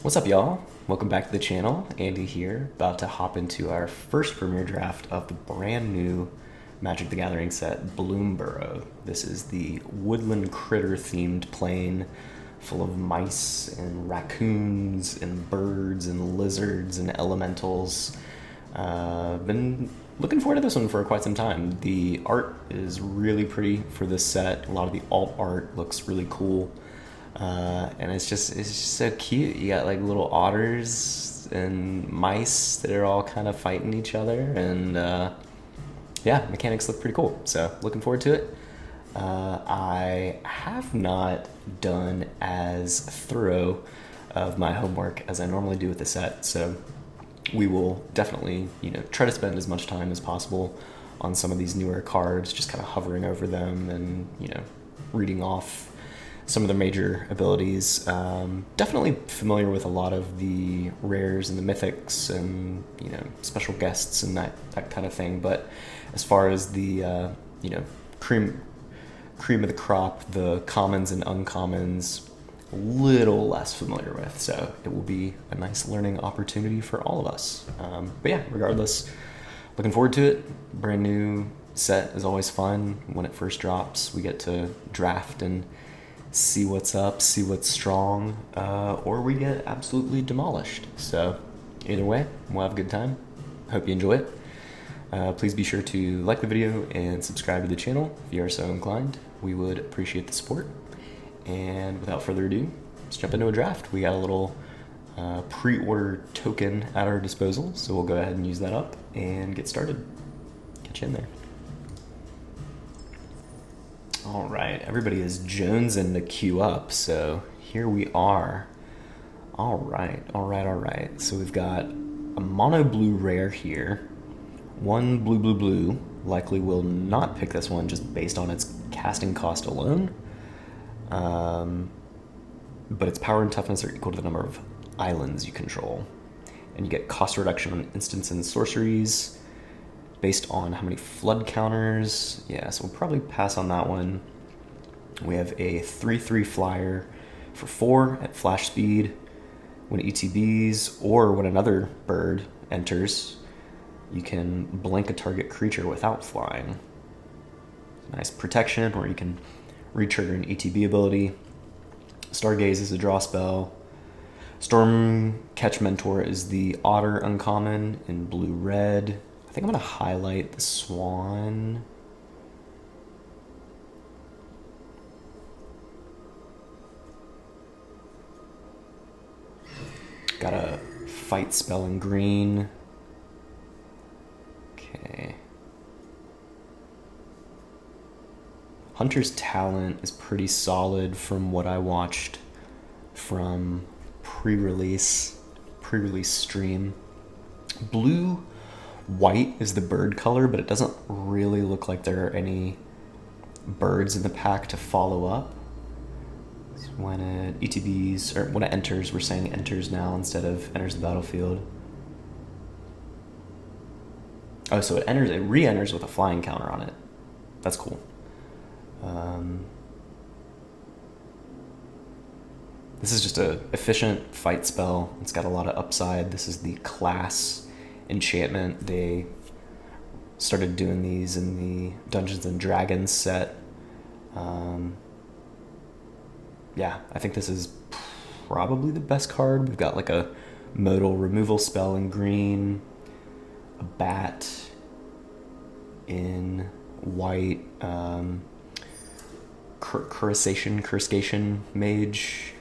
What's up, y'all? Welcome back to the channel. Andy here, about to hop into our first premiere draft of the brand new Magic the Gathering set, Bloomburrow. This is the woodland critter themed plane full of mice and raccoons and birds and lizards and elementals. Been looking forward to this one for quite some time. The art is really pretty for this set. A lot of the alt art looks really cool. And it's just so cute. You got like little otters and mice that are all kind of fighting each other, and yeah, mechanics look pretty cool. So looking forward to it. I have not done as thorough of my homework as I normally do with the set, so we will definitely, try to spend as much time as possible on some of these newer cards, just kind of hovering over them and, reading off some of the major abilities. Definitely familiar with a lot of the rares and the mythics and, special guests and that kind of thing. But as far as the, cream of the crop, the commons and uncommons, a little less familiar with. So it will be a nice learning opportunity for all of us. But yeah, regardless, looking forward to it. Brand new set is always fun. When it first drops, we get to draft and see what's up, see what's strong, or we get absolutely demolished. So either way, we'll have a good time. Hope you enjoy it. Please be sure to like the video and subscribe to the channel if you are so inclined. We would appreciate the support. And without further ado, let's jump into a draft. We got a little pre-order token at our disposal, so we'll go ahead and use that up and get started. Get you in there. All right, everybody is jonesing to queue up, so here we are. All right. So we've got a mono blue rare here. One blue. Likely will not pick this one just based on its casting cost alone. But its power and toughness are equal to the number of islands you control. And you get cost reduction on instants and sorceries based on how many flood counters. Yeah, so we'll probably pass on that one. We have a 3/3 flyer for 4 at flash speed. When it ETBs or when another bird enters, you can blank a target creature without flying. Nice protection where you can re-trigger an ETB ability. Stargaze is a draw spell. Storm Catch Mentor is the otter uncommon in blue-red. I think I'm going to highlight the swan. Got a fight spell in green. Okay. Hunter's Talent is pretty solid from what I watched from pre-release stream. White is the bird color, but it doesn't really look like there are any birds in the pack to follow up. When it ETBs, or when it enters, we're saying enters now instead of enters the battlefield. Oh, so it re-enters with a flying counter on it. That's cool. This is just a efficient fight spell. It's got a lot of upside. This is the class enchantment. They started doing these in the Dungeons and Dragons set. Yeah, I think this is probably the best card. We've got like a modal removal spell in green, a bat in white, Coruscation Mage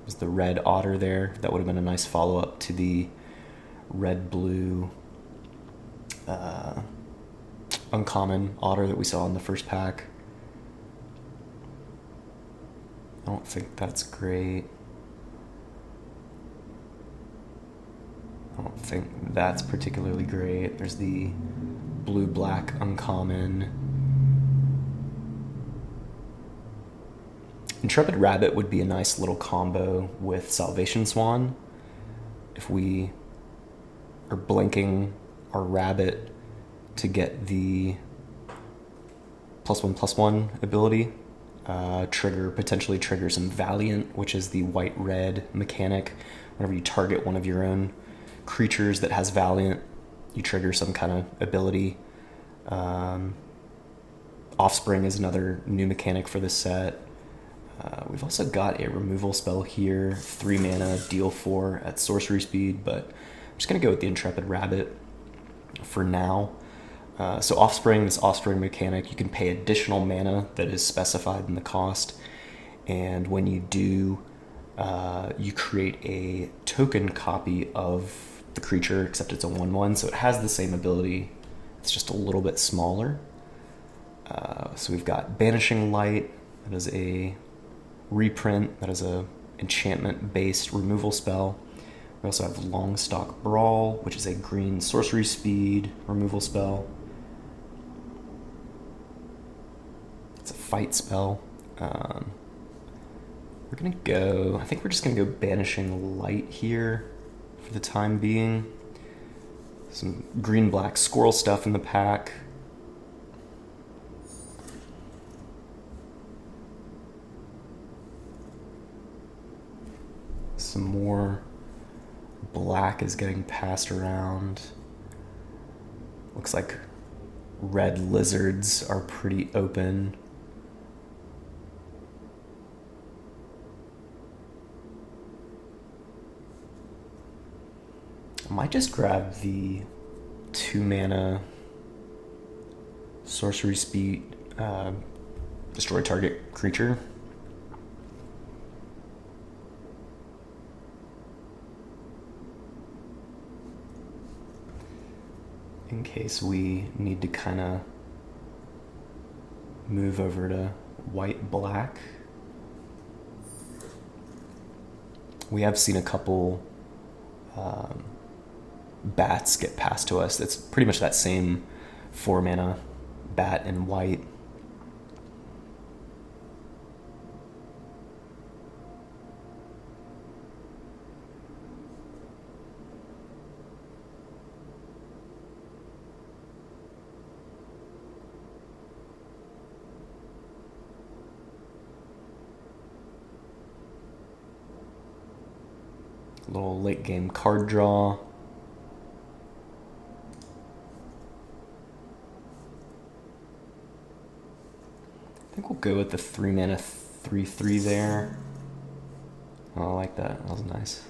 is the red otter there. That would have been a nice follow-up to the red-blue uncommon otter that we saw in the first pack. I don't think that's great. I don't think that's particularly great. There's the blue-black uncommon. Intrepid Rabbit would be a nice little combo with Salvation Swan. If we are blinking our rabbit to get the +1/+1 ability, potentially trigger some Valiant, which is the white-red mechanic, whenever you target one of your own creatures that has Valiant, you trigger some kind of ability. Offspring is another new mechanic for this set. We've also got a removal spell here, 3 mana, deal 4 at sorcery speed, but I'm just going to go with the Intrepid Rabbit for now. So Offspring, this Offspring mechanic, you can pay additional mana that is specified in the cost, and when you do, you create a token copy of the creature, except it's a 1/1, so it has the same ability, it's just a little bit smaller. So we've got Banishing Light, that is a reprint, that is a enchantment-based removal spell. We also have Longstock Brawl, which is a green sorcery speed removal spell. It's a fight spell. I think we're just gonna go Banishing Light here for the time being. Some green-black squirrel stuff in the pack. Some more black is getting passed around. Looks like red lizards are pretty open. I might just grab the 2 mana sorcery speed, destroy target creature. In case we need to kind of move over to white-black. We have seen a couple bats get passed to us. It's pretty much that same 4 mana bat in white. Little late game card draw. I think we'll go with the 3 mana 3/3 there. Oh, I like that. That was nice.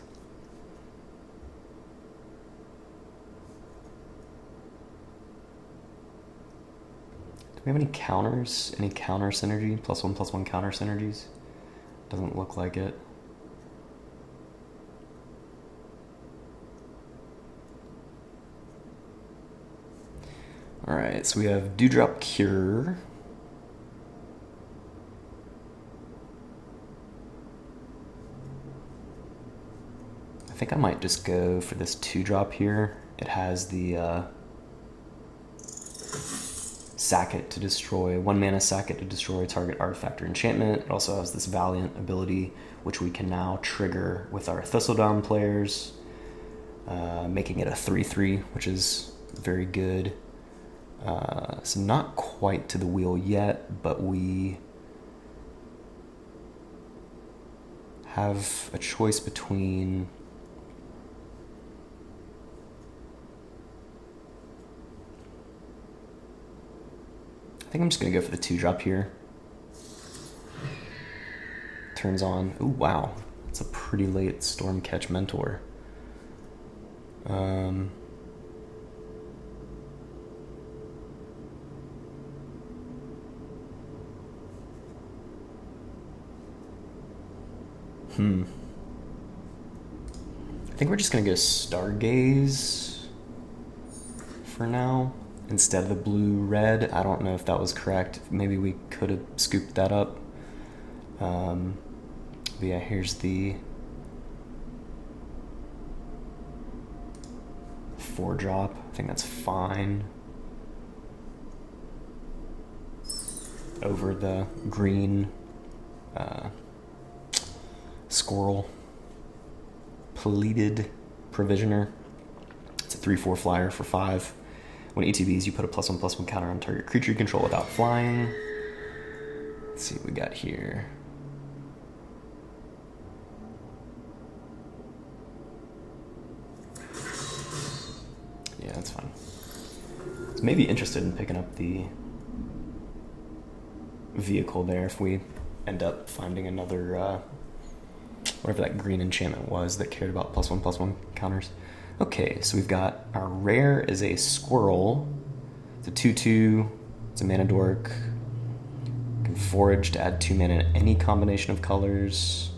Do we have any counters? Any counter synergy? +1/+1 counter synergies? Doesn't look like it. Alright, so we have Dewdrop Cure. I think I might just go for this 2-drop here. It has the sack it to destroy, 1 mana sack it to destroy target artifact or enchantment. It also has this Valiant ability, which we can now trigger with our Thistledown players, making it a 3/3, which is very good. So not quite to the wheel yet, but we have a choice between I think I'm just going to go for the 2-drop here. Turns on. Ooh, wow. It's a pretty late Stormcatch Mentor. I think we're just going to go Stargaze for now instead of the blue-red. I don't know if that was correct. Maybe we could have scooped that up. But yeah, here's the 4-drop. I think that's fine. Over the green squirrel. Pleated Provisioner. It's a 3/4 flyer for 5. When ETBs, you put a +1/+1 counter on target creature you control without flying. Let's see what we got here. So maybe interested in picking up the vehicle there if we end up finding another, whatever that green enchantment was that cared about +1/+1 counters. Okay, so we've got our rare is a squirrel. It's a 2/2. It's a mana dork. Can forage to add 2 mana in any combination of colors.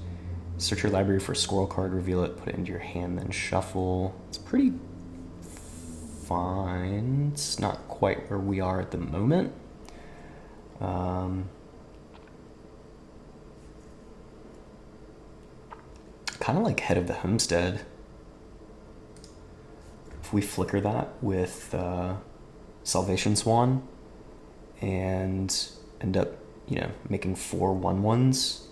Search your library for a squirrel card, reveal it, put it into your hand, then shuffle. It's pretty fine. It's not quite where we are at the moment. Kind of like Head of the Homestead. If we flicker that with Salvation Swan and end up, making 4 1/1s.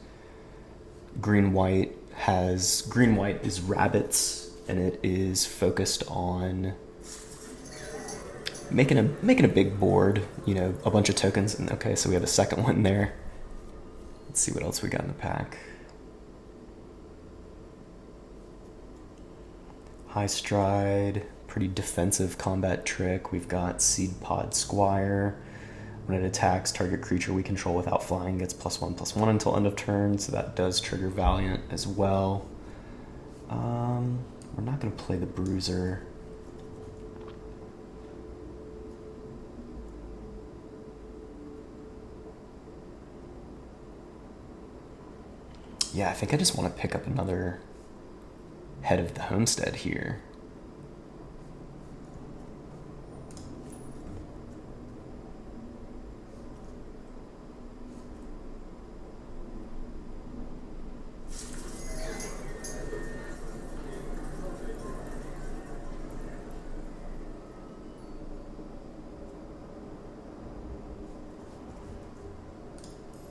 Green-white is rabbits, and it is focused on making a big board, a bunch of tokens. And okay, so we have a second one there. Let's see what else we got in the pack. High Stride, pretty defensive combat trick. We've got Seed Pod Squire. When it attacks, target creature we control without flying gets +1/+1 until end of turn, so that does trigger Valiant as well. We're not going to play the Bruiser. Yeah, I think I just want to pick up another Head of the Homestead here.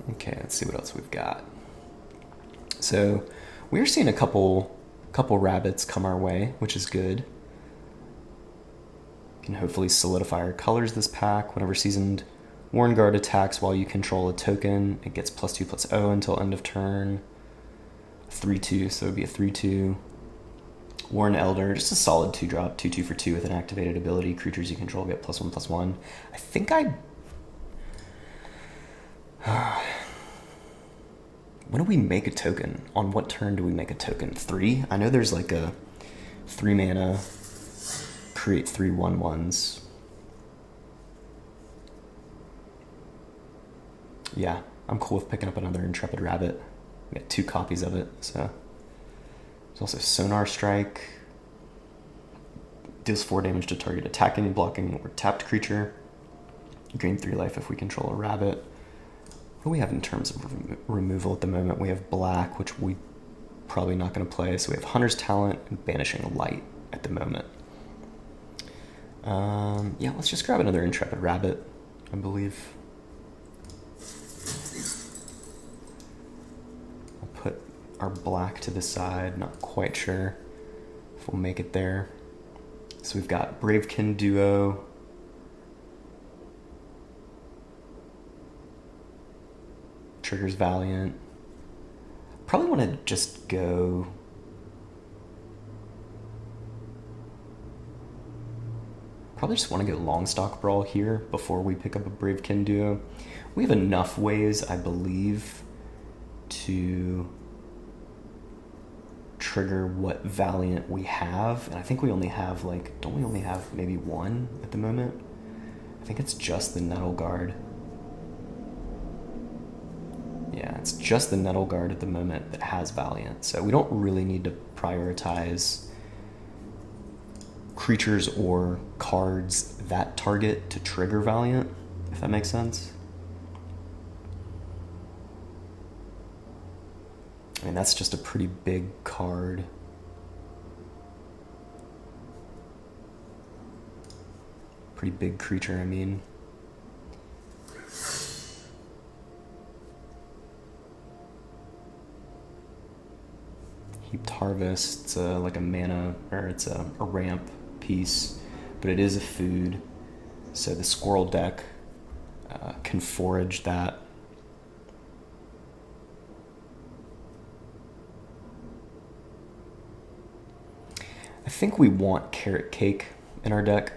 Okay, let's see what else we've got. So we're seeing a couple rabbits come our way, which is good. Can hopefully solidify our colors this pack. Whenever Seasoned Warren Guard attacks while you control a token, it gets +2/+0 until end of turn. 3/2, so it would be a 3/2. Warren Elder, just a solid 2-drop, 2/2 for 2 with an activated ability. Creatures you control get +1/+1. I think when do we make a token? On what turn do we make a token? 3? I know there's like a 3 mana, create 3 1/1s. Yeah, I'm cool with picking up another Intrepid Rabbit. We got 2 copies of it, so. There's also Sonar Strike. Deals 4 damage to target attacking, blocking, or tapped creature. Gain 3 life if we control a rabbit. What do we have in terms of removal at the moment? We have black, which we probably not going to play. So we have Hunter's Talent and Banishing Light at the moment. Yeah, let's just grab another Intrepid Rabbit, I believe. I'll put our black to the side. Not quite sure if we'll make it there. So we've got Bravekin Duo. Triggers Valiant. Probably want to just go. Probably just want to go Longstock Brawl here before we pick up a Bravekin Duo. We have enough ways, I believe, to trigger what Valiant we have. And I think we only have don't we only have maybe 1 at the moment? I think it's just the Nettle Guard. Yeah, it's just the Nettle Guard at the moment that has Valiant. So we don't really need to prioritize creatures or cards that target to trigger Valiant, if that makes sense. I mean, that's just a pretty big card. Pretty big creature, I mean. Heaped Harvest, it's like a mana, or it's a ramp piece, but it is a food, so the squirrel deck can forage that. I think we want Carrot Cake in our deck.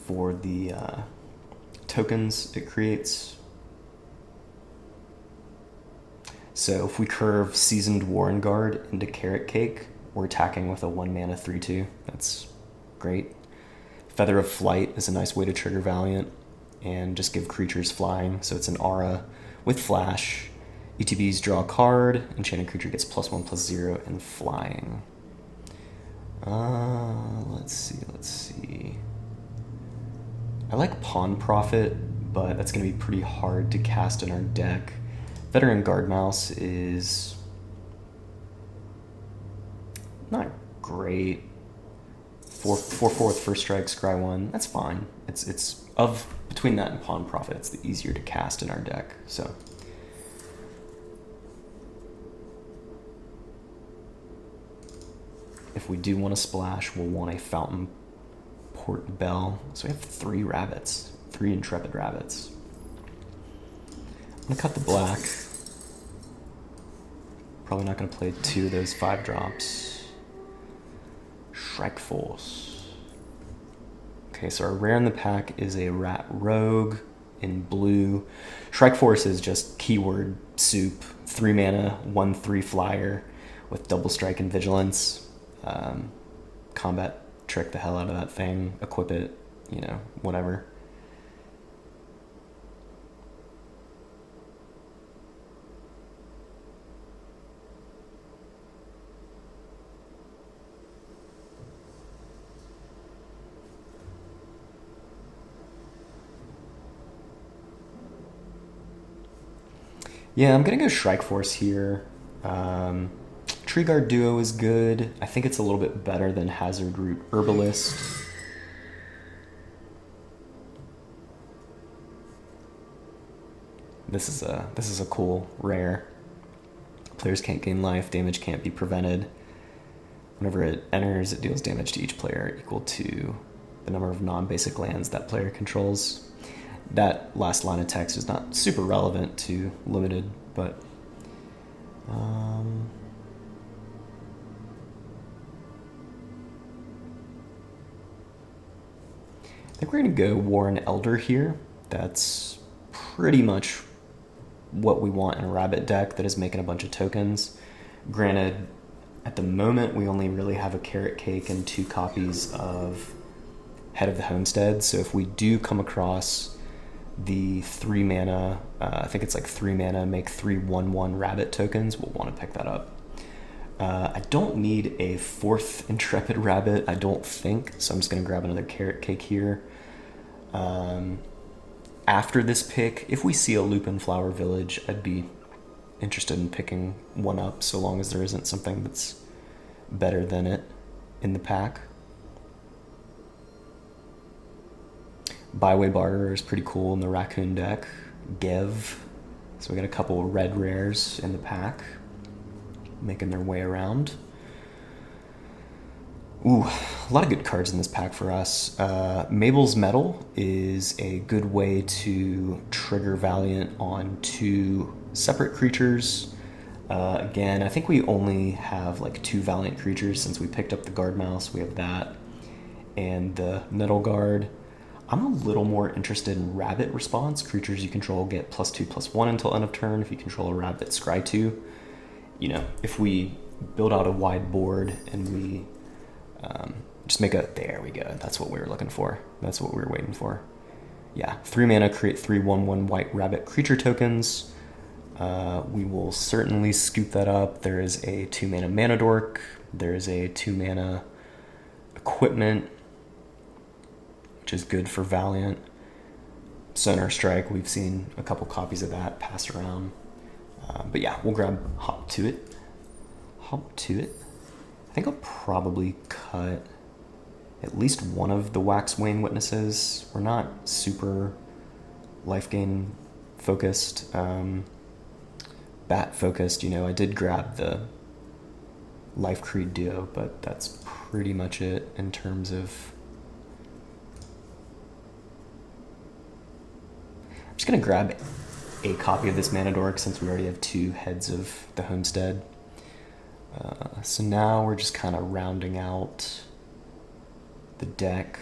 for the tokens it creates. So if we curve Seasoned Warren Guard into Carrot Cake, we're attacking with a 1 mana 3/2. That's great. Feather of Flight is a nice way to trigger Valiant and just give creatures flying. So it's an aura with flash. ETBs draw a card. Enchanted creature gets +1/+0 and flying. Let's see. I like Pawn Prophet, but that's going to be pretty hard to cast in our deck. Veteran Guardmouse is not great. 4/4 with first strike, scry 1. That's fine. It's of between that and Pawn Prophet, it's the easier to cast in our deck. So if we do want to splash, we'll want a Fountain Port Bell. So we have 3 rabbits, 3 Intrepid Rabbits. I'm gonna cut the black. Probably not gonna play 2 of those 5 drops. Shrike Force. Okay, so our rare in the pack is a Rat Rogue in blue. Shrike Force is just keyword soup. 3 mana, 1/3 flyer with double strike and vigilance. Combat trick the hell out of that thing. Equip it, whatever. Yeah, I'm gonna go Shrike Force here. Tree Guard Duo is good. I think it's a little bit better than Hazard Root Herbalist. This is a cool rare. Players can't gain life. Damage can't be prevented. Whenever it enters, it deals damage to each player equal to the number of non-basic lands that player controls. That last line of text is not super relevant to Limited, but I think we're going to go Warren Elder here. That's pretty much what we want in a rabbit deck that is making a bunch of tokens. Granted, at the moment, we only really have a Carrot Cake and 2 copies of Head of the Homestead. So if we do come across the 3 mana, I think it's like 3 mana, make 3 1/1 rabbit tokens, we'll want to pick that up. I don't need a 4th Intrepid Rabbit, I don't think, so I'm just going to grab another Carrot Cake here. After this pick, if we see a Lupin Flower Village, I'd be interested in picking one up, so long as there isn't something that's better than it in the pack. Byway Barterer is pretty cool in the Raccoon deck. Gev. So we got a couple of red rares in the pack making their way around. Ooh, a lot of good cards in this pack for us. Mabel's Metal is a good way to trigger Valiant on 2 separate creatures. Again, I think we only have like 2 Valiant creatures since we picked up the Guard Mouse. We have that and the Metal Guard. I'm a little more interested in Rabbit Response. Creatures you control get +2/+1 until end of turn. If you control a rabbit, scry 2. If we build out a wide board and we just make there we go. That's what we were looking for. That's what we were waiting for. Yeah, 3 mana, create 3 1/1 white rabbit creature tokens. We will certainly scoop that up. There is a 2 mana Mana Dork. There is a 2 mana Equipment, which is good for Valiant. Sonar Strike, we've seen a couple copies of that pass around. But yeah, we'll grab Hop to it. I think I'll probably cut at least one of the Waxwane Witnesses. We're not super life gain focused, bat focused. I did grab the Life Creed Duo, but that's pretty much it in terms of... I'm just going to grab a copy of this Mana Dork since we already have 2 Heads of the Homestead. So now we're just kind of rounding out the deck.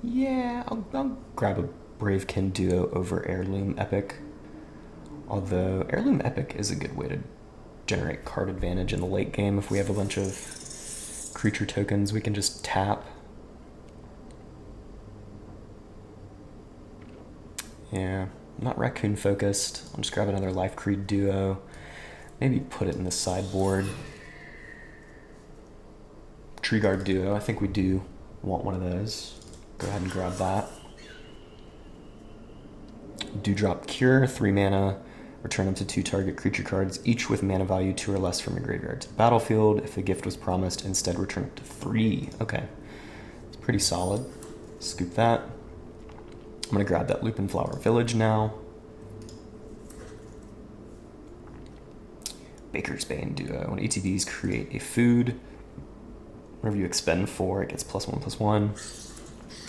Yeah, I'll grab a Bravekin Duo over Heirloom Epic. Although Heirloom Epic is a good way to generate card advantage in the late game. If we have a bunch of creature tokens, we can just tap. Yeah, not Raccoon focused. I'll just grab another Life Creed Duo. Maybe put it in the sideboard. Tree Guard Duo, I think we do want one of those. Go ahead and grab that. Dewdrop Cure, 3 mana. Return up to 2 target creature cards, each with mana value 2 or less from your graveyard to the battlefield. If the gift was promised, instead return it to 3. Okay, it's pretty solid. Scoop that. I'm going to grab that Lupin Flower Village now. Baker's Bane Duo. When ATBs create a food, whenever you expend 4, it gets +1/+1.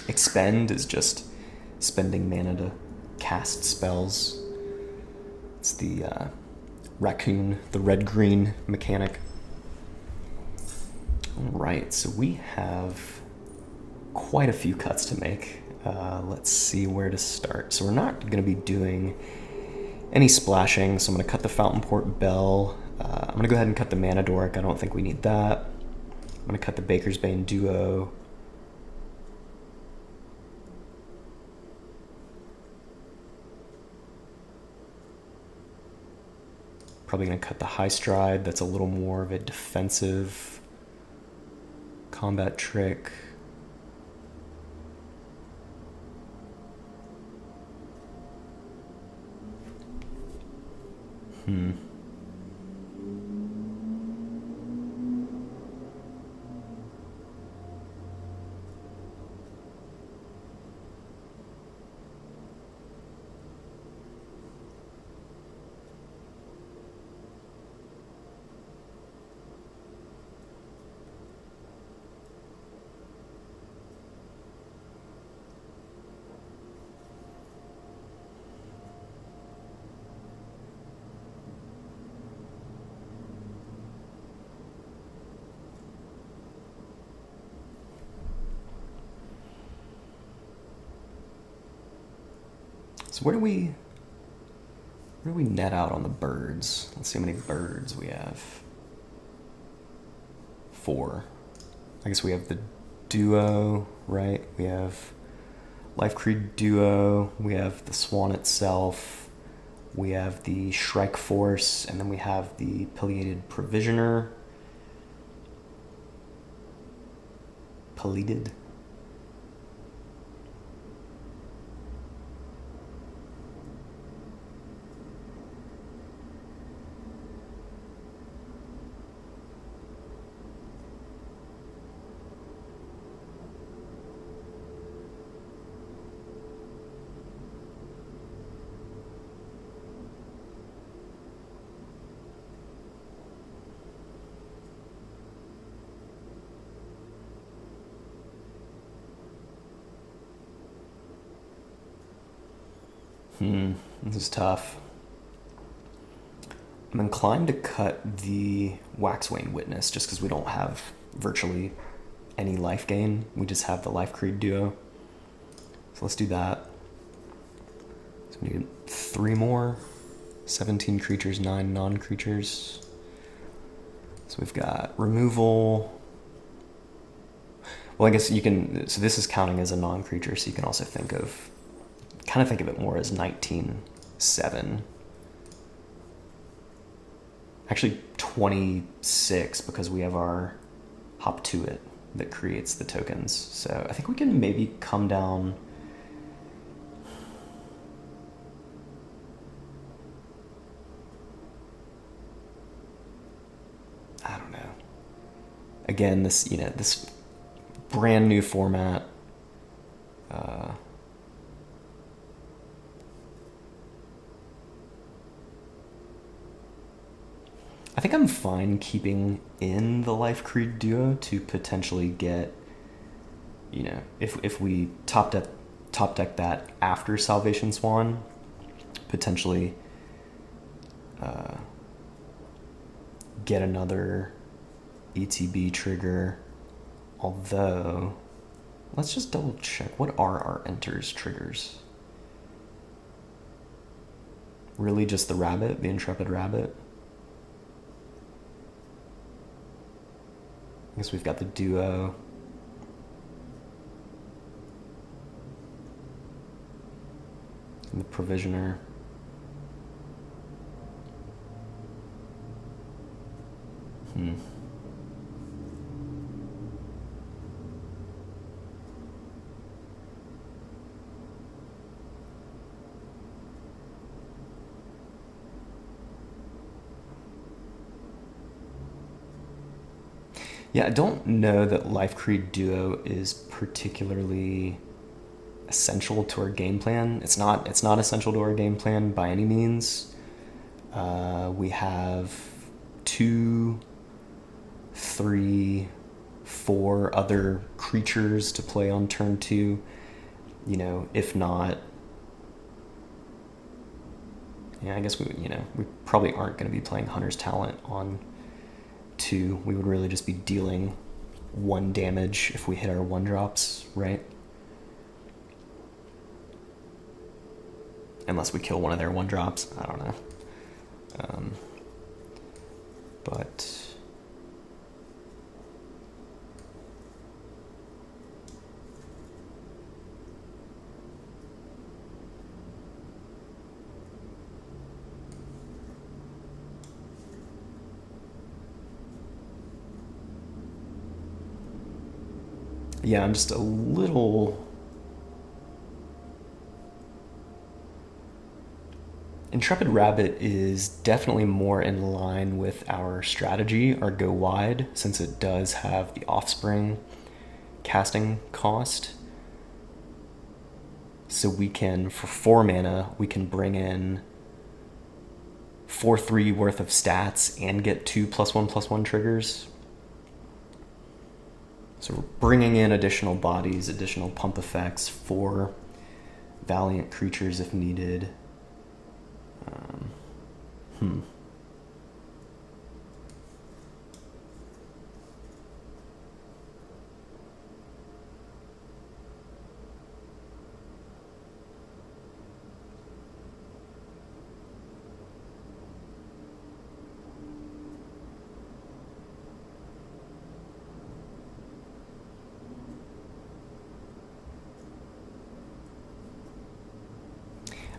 Expend is just spending mana to cast spells. It's the raccoon, the red-green mechanic. Alright, so we have quite a few cuts to make. Let's see where to start. So we're not going to be doing any splashing, so I'm going to cut the Fountain Port Bell. I'm going to go ahead and cut the Mana Dork. I don't think we need that. I'm going to cut the Baker's Bane Duo. Probably going to cut the High Stride. That's a little more of a defensive combat trick. So where do we net out on the birds? Let's see how many birds we have. 4. I guess we have the Duo, right? We have Life Creed Duo, we have the Swan itself, we have the Shrike Force, and then we have the Pileated Provisioner. Pileated? This is tough. I'm inclined to cut the Waxwane Witness just because we don't have virtually any life gain. We just have the Life Creed Duo. So let's do that. So we need 3 more. 17 creatures, 9 non-creatures. So we've got removal. Well, I guess you can, so this is counting as a non-creature, so you can also think of it more as 19/7. Actually 26 because we have our Hop to It that creates the tokens. So I think we can maybe come down. I don't know. Again, this brand new format. I think I'm fine keeping in the Life Creed Duo to potentially get, if we top deck that after Salvation Swan, potentially get another ETB trigger. Although Let's just double check. What are our enters triggers? Really just the rabbit, the intrepid rabbit? I guess we've got the duo. And the provisioner. Yeah, I don't know that Life Creed Duo is particularly essential to our game plan. It's not essential to our game plan by any means. We have 2, 3, 4 other creatures to play on turn 2. You know, if not, yeah, I guess we probably aren't going to be playing Hunter's Talent on 2. We would really just be dealing 1 damage if we hit our 1-drops, right? Unless we kill one of their 1-drops. I don't know. But yeah, I'm just a little... Intrepid Rabbit is definitely more in line with our strategy, our go wide, since it does have the offspring casting cost. So we can, for 4 mana, we can bring in 4/3 worth of stats and get 2 +1/+1 triggers. So we're bringing in additional bodies, additional pump effects for Valiant creatures if needed.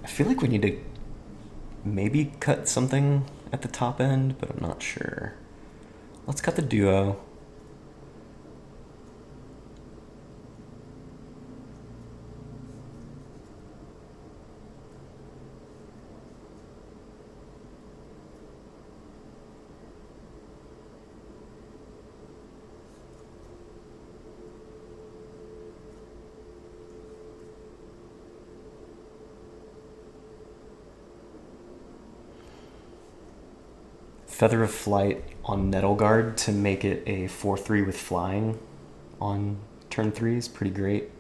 I feel like we need to maybe cut something at the top end, but I'm not sure. Let's cut the duo. Feather of Flight on Nettleguard to make it a 4/3 with flying on turn 3 is pretty great.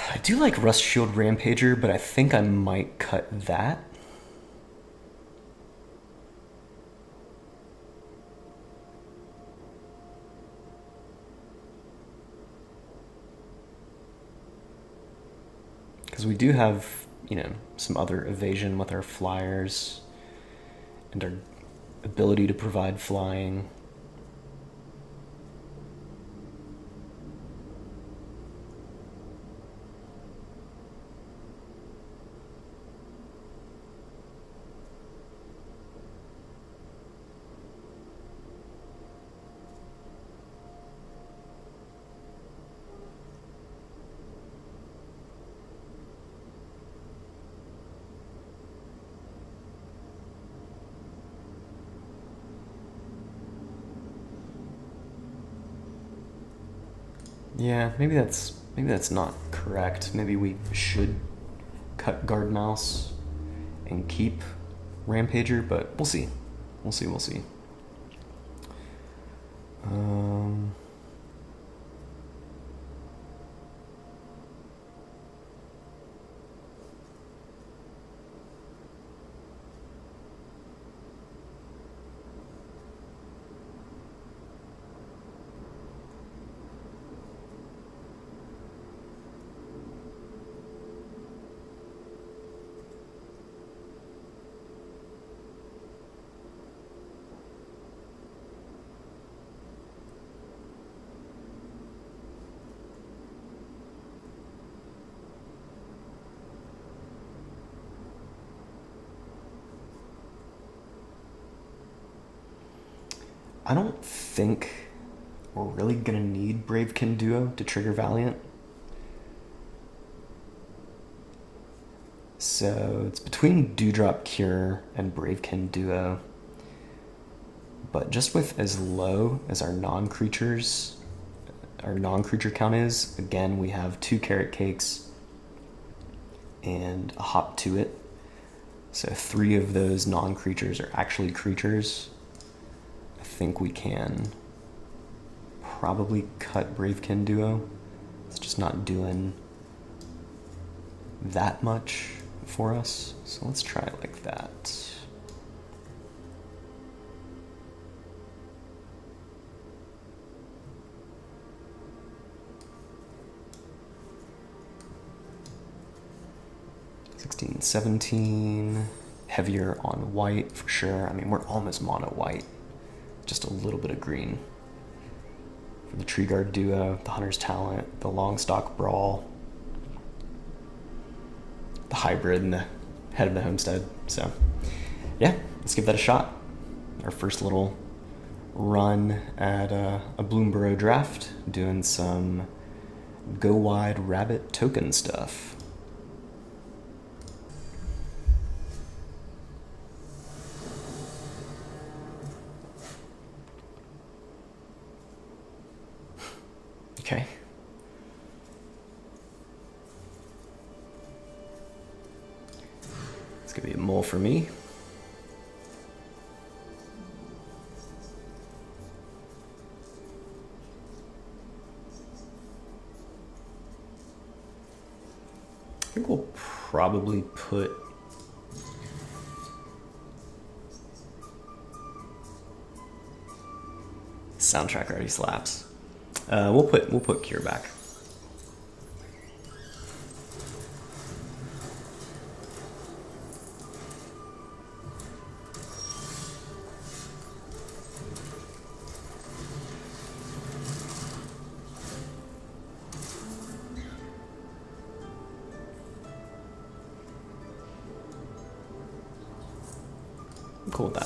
I do like Rust Shield Rampager, but I think I might cut that. Because we do have, some other evasion with our flyers and our ability to provide flying. Yeah, maybe that's not correct. Maybe we should cut Guard Mouse and keep Rampager, but we'll see. We'll see. I don't think we're really gonna need Bravekin Duo to trigger Valiant. So it's between Dewdrop Cure and Bravekin Duo. But just with as low as our non-creature count is, again, we have 2 Carrot Cakes and a Hop to It. So 3 of those non-creatures are actually creatures. I think we can probably cut Bravekin Duo. It's just not doing that much for us. So let's try it like that. $16, $17, heavier on white for sure. I mean, we're almost mono white, just a little bit of green. For the Tree Guard Duo, the Hunter's Talent, the Longstock Brawl, the Hybrid, and the Head of the Homestead. So, yeah, let's give that a shot. Our first little run at a Bloomburrow draft, doing some Go-Wide Rabbit token stuff. Okay. It's gonna be a mole for me. I think we'll probably put soundtrack already slaps. We'll put Cure back. I'm cool with that.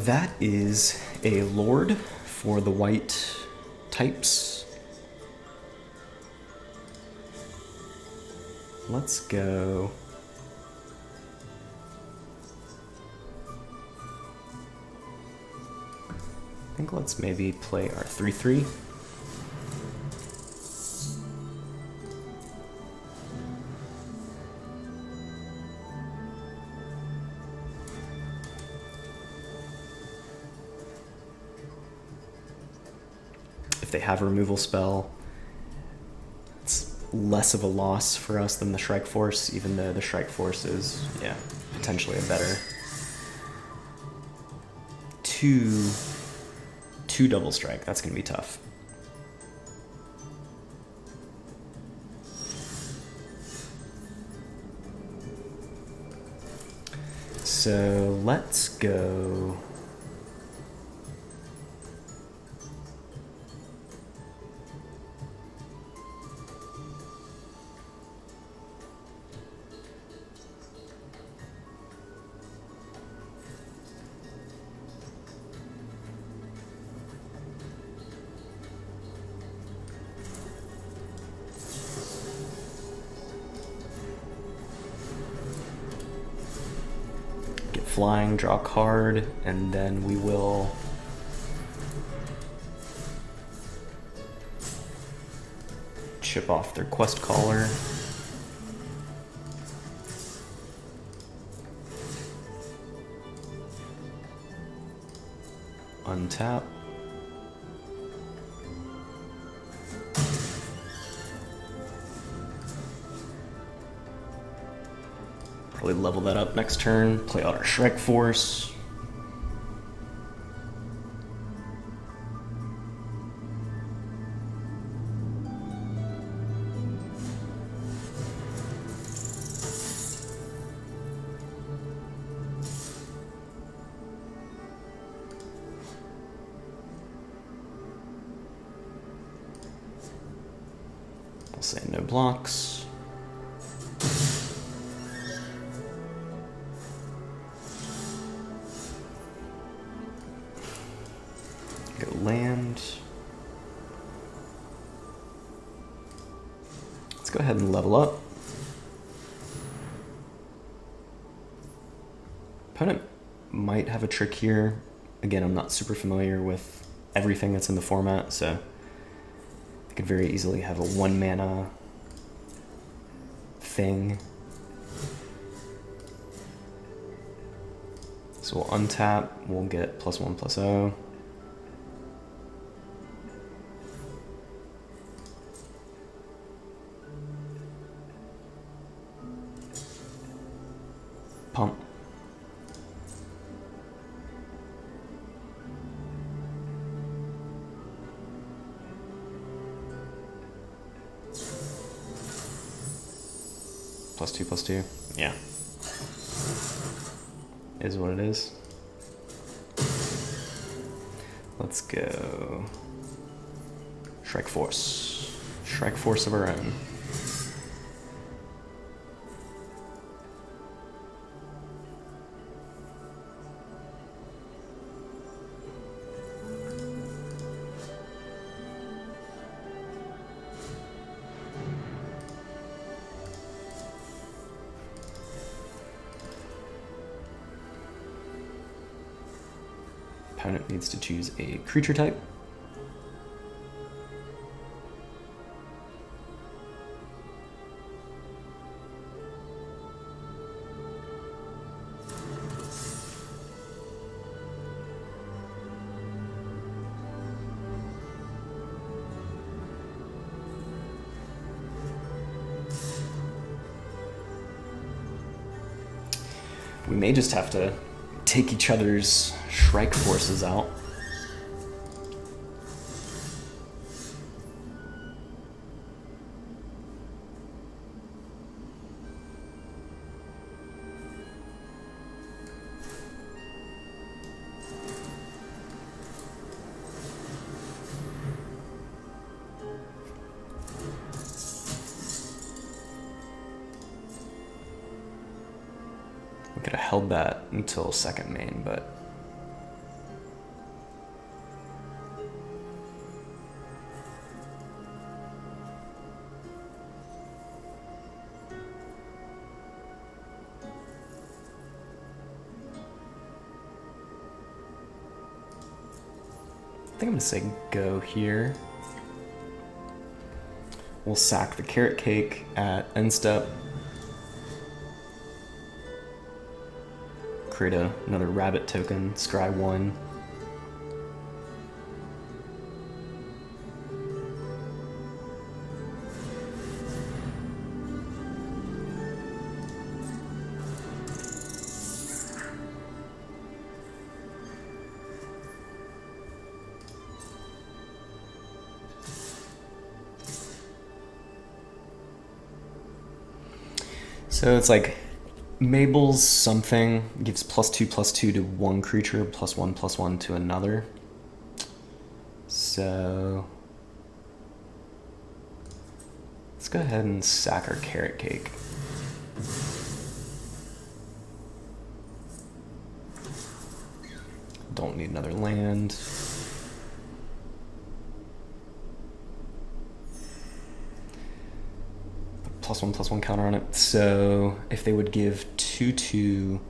That is a Lord for the white types. Let's go. I think let's maybe play our 3/3. If they have a removal spell, it's less of a loss for us than the Shrike Force, even though the Shrike Force is, yeah, potentially a better two double strike. That's gonna be tough. So let's go. flying, draw a card, and then we will chip off their quest caller. Untap. Probably level that up next turn, play out our Shrike Force. I'll say no blocks. Go land. Let's go ahead and level up. Opponent might have a trick here. Again, I'm not super familiar with everything that's in the format, so I could very easily have a 1 mana thing. So we'll untap, we'll get +1/+0. Pump. +2/+2. Yeah. Is what it is. Let's go. Shrike Force. Shrike Force of our own. Opponent needs to choose a creature type. We may just have to take each other's Shrike Forces out. We could have held that until second main, but I think I'm gonna say go here. We'll sack the Carrot Cake at end step. Create another rabbit token, scry 1. So it's like Mabel's something gives +2/+2 to one creature, +1/+1 to another. So let's go ahead and sack our Carrot Cake. Don't need another land. +1/+1 counter on it. So if they would give 2/2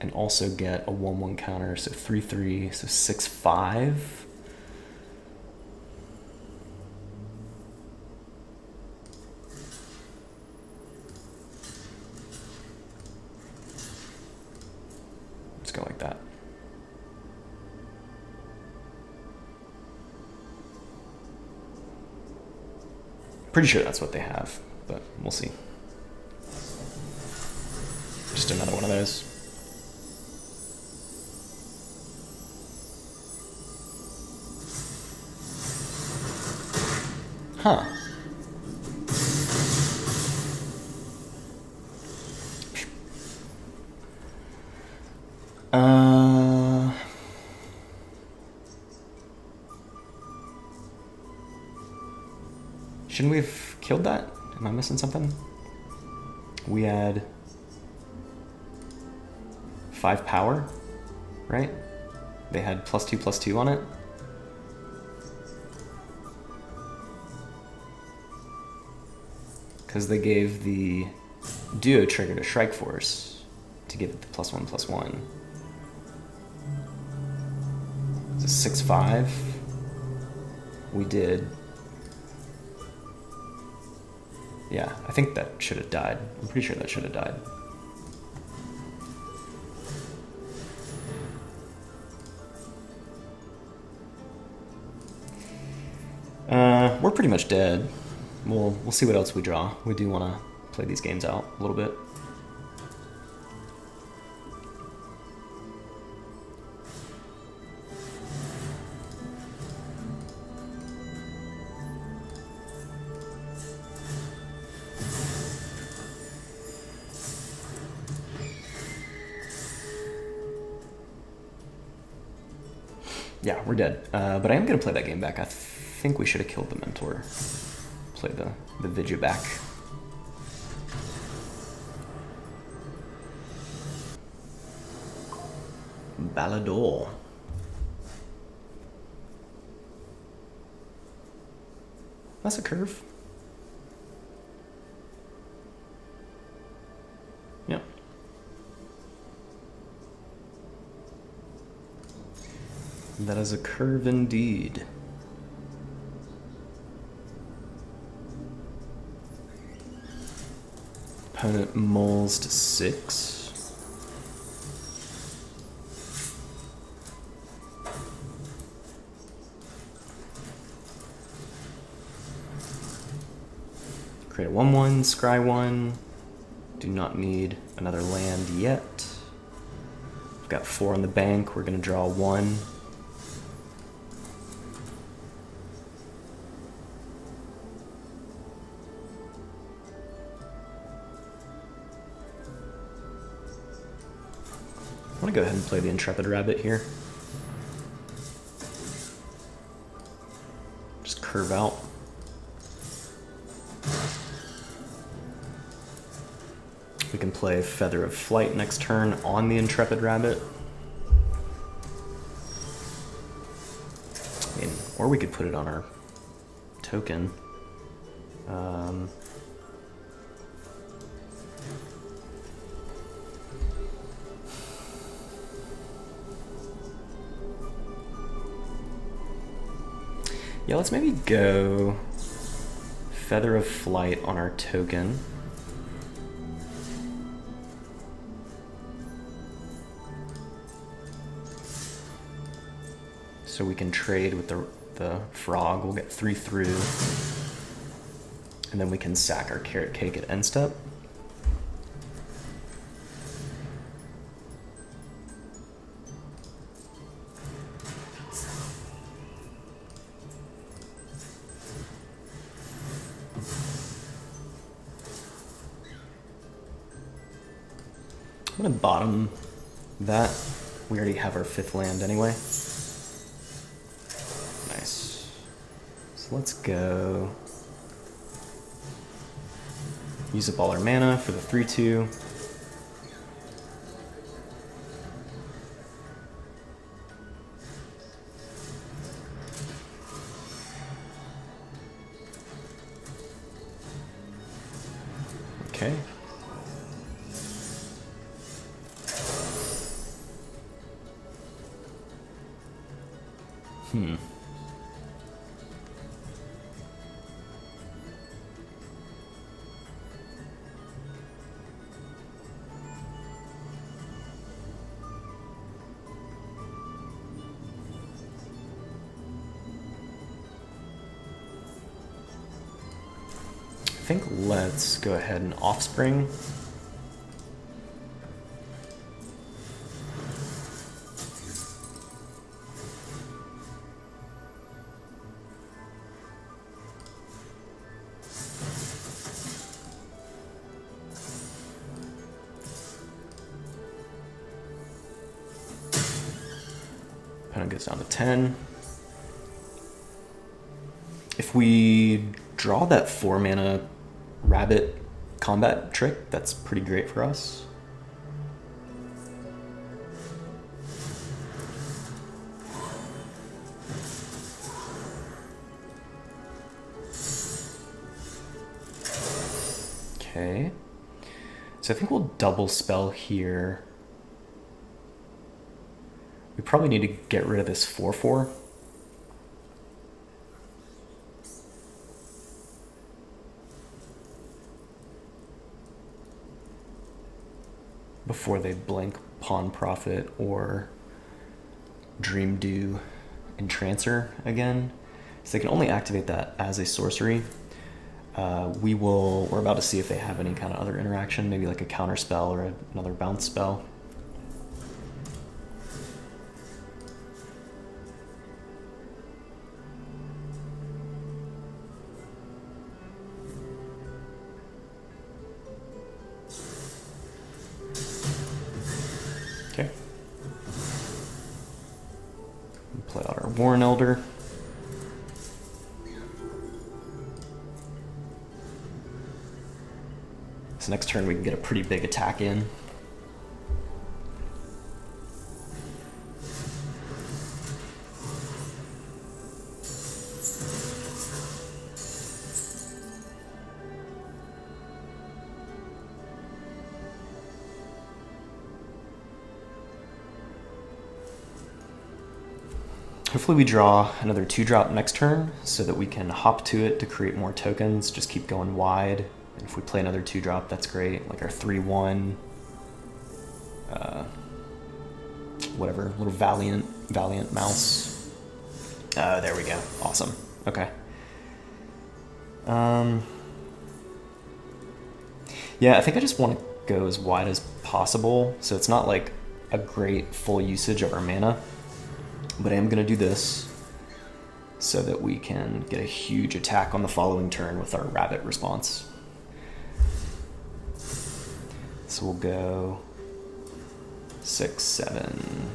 and also get a 1/1 counter, so 3/3, so 6/5. Let's go like that. Pretty sure that's what they have, but we'll see. Just another one of those. Huh. Shouldn't we have killed that? Am I missing something? We had 5 power, right? They had +2/+2 on it. Because they gave the duo trigger to Shrike Force to give it the +1/+1. It's a 6/5. We did. Yeah, I think that should have died. I'm pretty sure that should have died. We're pretty much dead. We'll see what else we draw. We do want to play these games out a little bit. Yeah, we're dead. But I am going to play that game back. I think we should have killed the Mentor. Play the Vidya back. Ballador. That's a curve. Yep. That is a curve indeed. Opponent moles to 6. Create a 1/1, scry 1. Do not need another land yet. We've got 4 on the bank. We're going to draw 1. I'm going to go ahead and play the Intrepid Rabbit here. Just curve out. We can play Feather of Flight next turn on the Intrepid Rabbit. Or we could put it on our token. Yeah, let's maybe go Feather of Flight on our token. So we can trade with the frog. We'll get 3 through. And then we can sack our Carrot Cake at end step. I'm gonna bottom that. We already have our 5th land anyway. Nice. So let's go. Use up all our mana for the 3/2. Okay. think let's go ahead and offspring. Opponent goes down to 10. If we draw that 4-mana rabbit combat trick, that's pretty great for us. Okay. So I think we'll double spell here. We probably need to get rid of this 4/4. Before they blink Pawn Prophet or Dream Dew Entrancer again. So they can only activate that as a sorcery. We're about to see if they have any kind of other interaction, maybe like a counter spell or another bounce spell. Okay. Play out our Warren Elder. So next turn we can get a pretty big attack in. Hopefully we draw another 2-drop next turn so that we can hop to it to create more tokens, just keep going wide. And if we play another 2-drop, that's great, like our 3/1, whatever, little Valiant Mouse. There we go, awesome, okay. Yeah, I think I just want to go as wide as possible, so it's not like a great full usage of our mana. But I am going to do this so that we can get a huge attack on the following turn with our rabbit response. So we'll go 6, 7.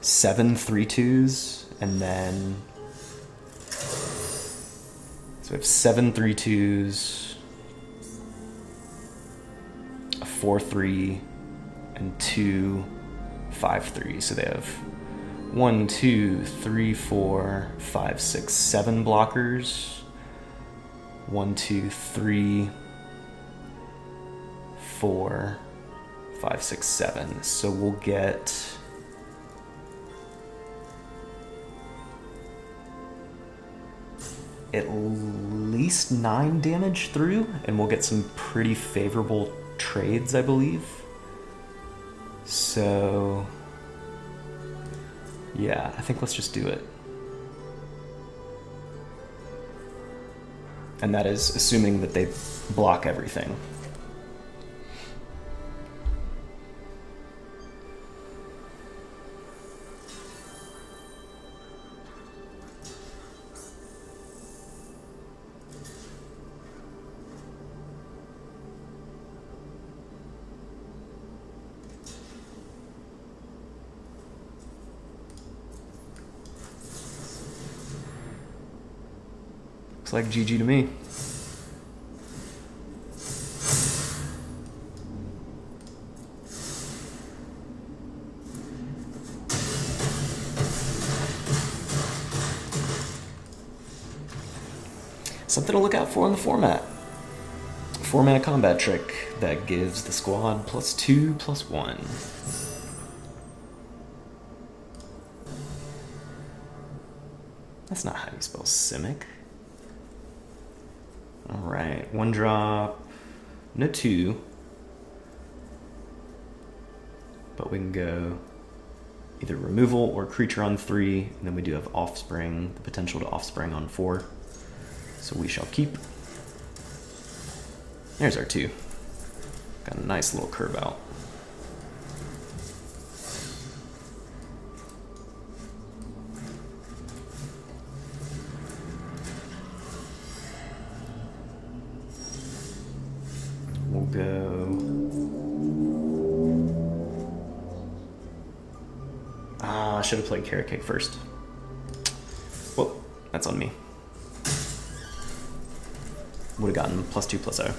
Seven 3/2s, and then so we have 7 3/2s, a 4/3, and 2 5/3. So they have 1, 2, 3, 4, 5, 6, 7 blockers. 1, 2, 3, 4, 5, 6, 7. So we'll get at least 9 damage through, and we'll get some pretty favorable trades, I believe. So yeah, I think let's just do it. And that is assuming that they block everything. Looks like GG to me. Something to look out for in the format. 4-mana combat trick that gives the squad +2/+1. That's not how you spell Simic. Alright, 1 drop, no 2. But we can go either removal or creature on 3, and then we do have offspring, the potential to offspring on 4. So we shall keep. There's our 2. Got a nice little curve out. We'll go. I should have played Carrot Cake first. Well, that's on me. Would have gotten +2/+0.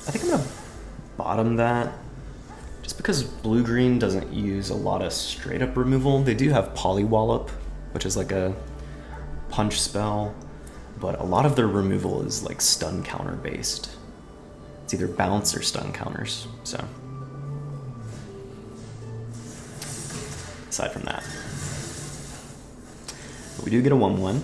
I think I'm gonna bottom that. Just because blue-green doesn't use a lot of straight-up removal. They do have Polywallop, which is like a punch spell, but a lot of their removal is like stun counter based. It's either bounce or stun counters, so. Aside from that. But we do get a 1/1.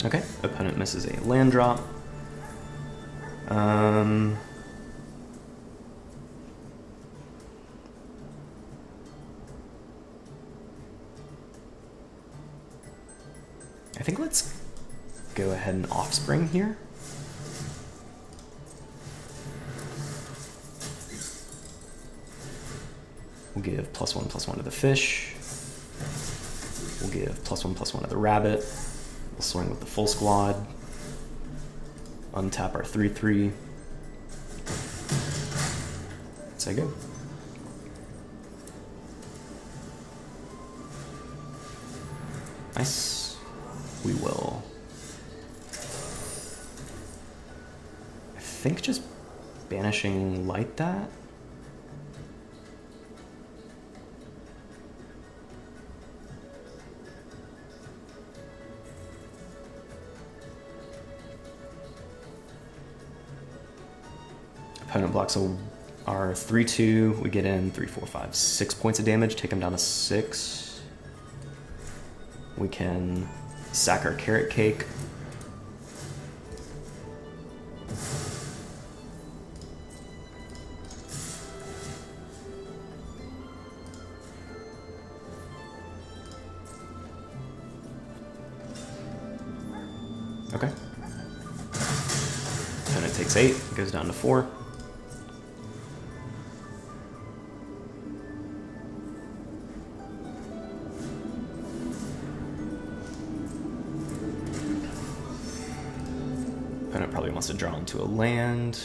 Okay, opponent misses a land drop. I think let's go ahead and offspring here. We'll give +1/+1 to the fish. We'll give +1/+1 to the rabbit. We'll swing with the full squad. Untap our 3/3. Say go. Nice. We will. I think just banishing light that. Opponent blocks our 3/2. We get in 3, 4, 5, 6 points of damage. Take him down to 6. We can sack our Carrot Cake. Okay. Opponent takes 8. Goes down to 4. Opponent probably wants to draw into a land.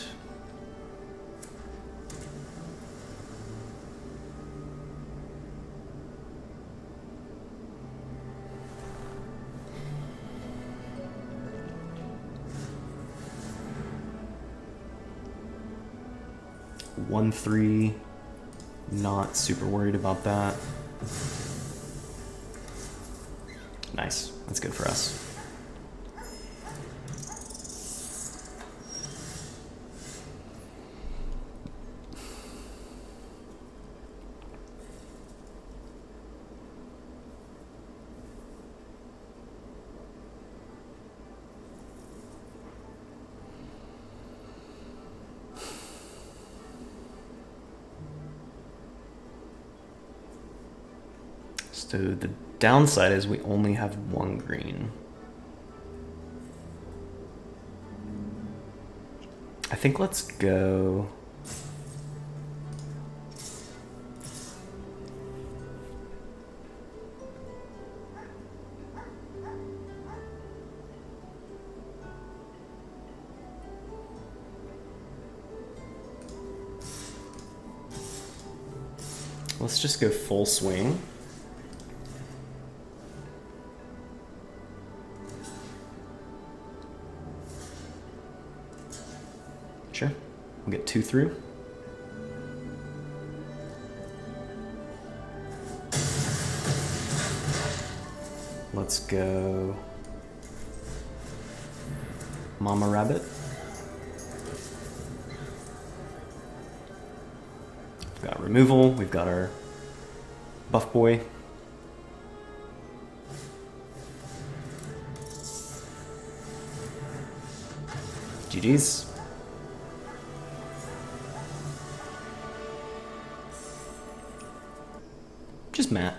One, 3, not super worried about that. Nice, that's good for us. So the downside is we only have 1 green. I think let's go. Let's just go full swing. Sure, we'll get 2 through. Let's go Mama Rabbit. We've got removal, we've got our buff boy. GG's. Just Matt.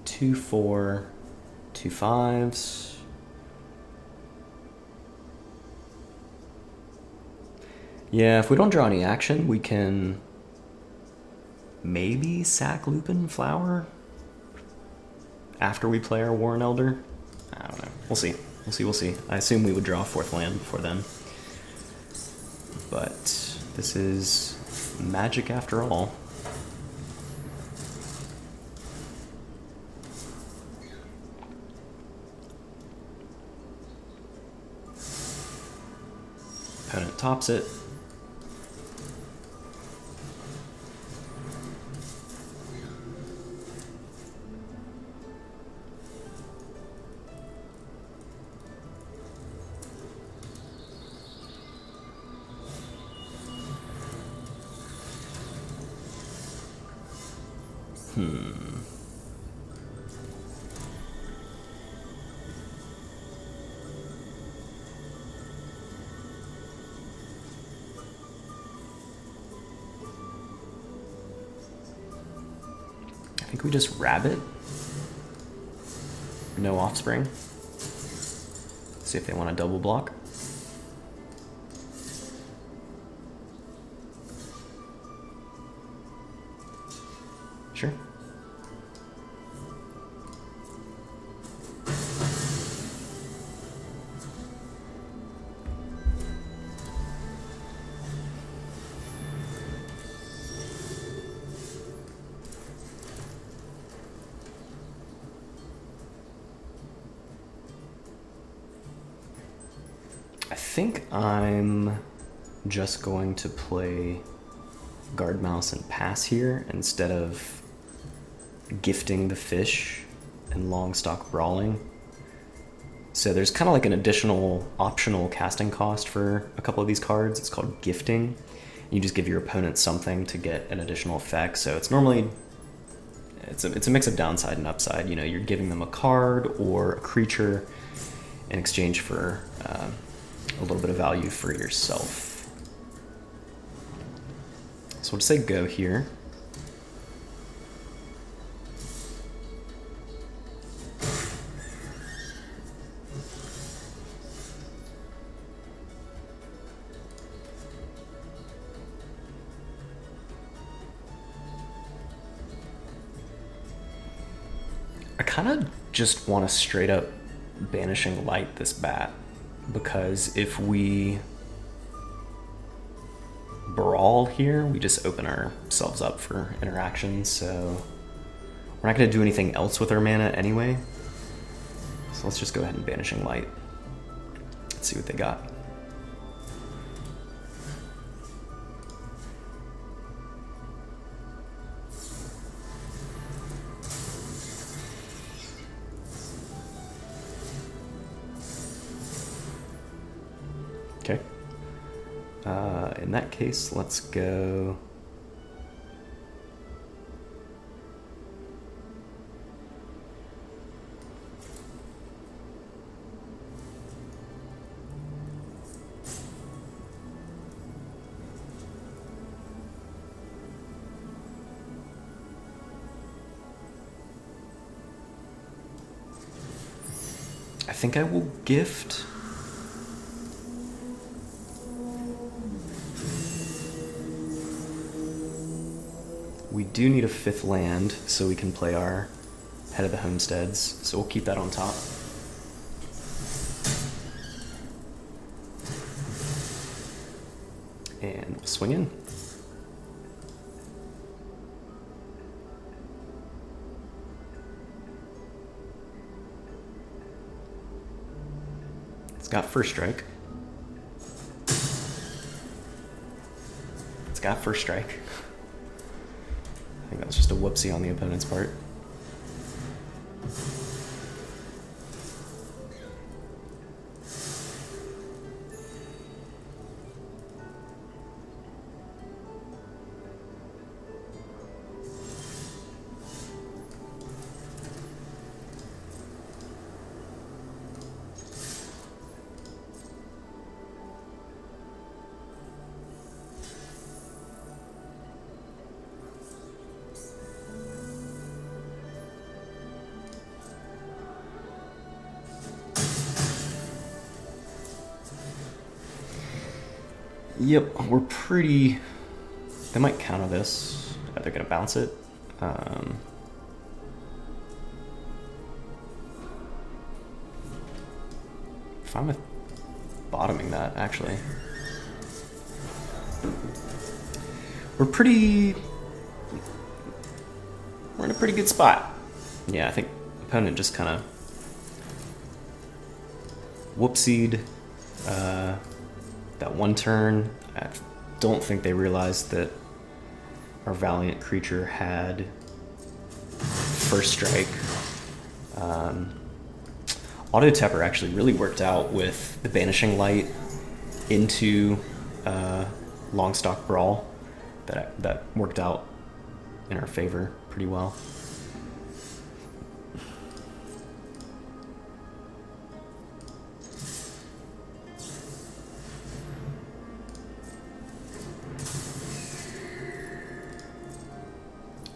Two, 4, 2 5s. Yeah, if we don't draw any action, we can maybe sack Lupin Flower after we play our Warren Elder. I don't know. We'll see. We'll see. I assume we would draw a 4th land before then. But this is Magic after all. Opponent tops it. I think we just rabbit. No offspring. See if they want to double block. Sure. I think I'm just going to play Guard Mouse and pass here instead of gifting the fish and Longstock Brawling. So there's kind of like an additional optional casting cost for a couple of these cards. It's called gifting. You just give your opponent something to get an additional effect. So it's normally, it's a mix of downside and upside. You know, you're giving them a card or a creature in exchange for a little bit of value for yourself. So we'll just say go here. I kind of just want to straight up Banishing Light this bat, because if we brawl here, we just open ourselves up for interactions, so we're not going to do anything else with our mana anyway. So let's just go ahead and Banishing Light. Let's see what they got. Okay. In that case, let's go. I think I will gift. We do need a 5th land so we can play our Head of the Homesteads, so we'll keep that on top. And we'll swing in. It's got first strike. It's got first strike. I think that was just a whoopsie on the opponent's part. Yep, we're pretty... They might counter this. They're going to bounce it. Fine with bottoming that, actually. We're in a pretty good spot. Yeah, I think opponent just kind of whoopsied that one turn. I don't think they realized that our Valiant creature had first strike. Auto Tepper actually really worked out with the Banishing Light into Longstock Brawl. That worked out in our favor pretty well.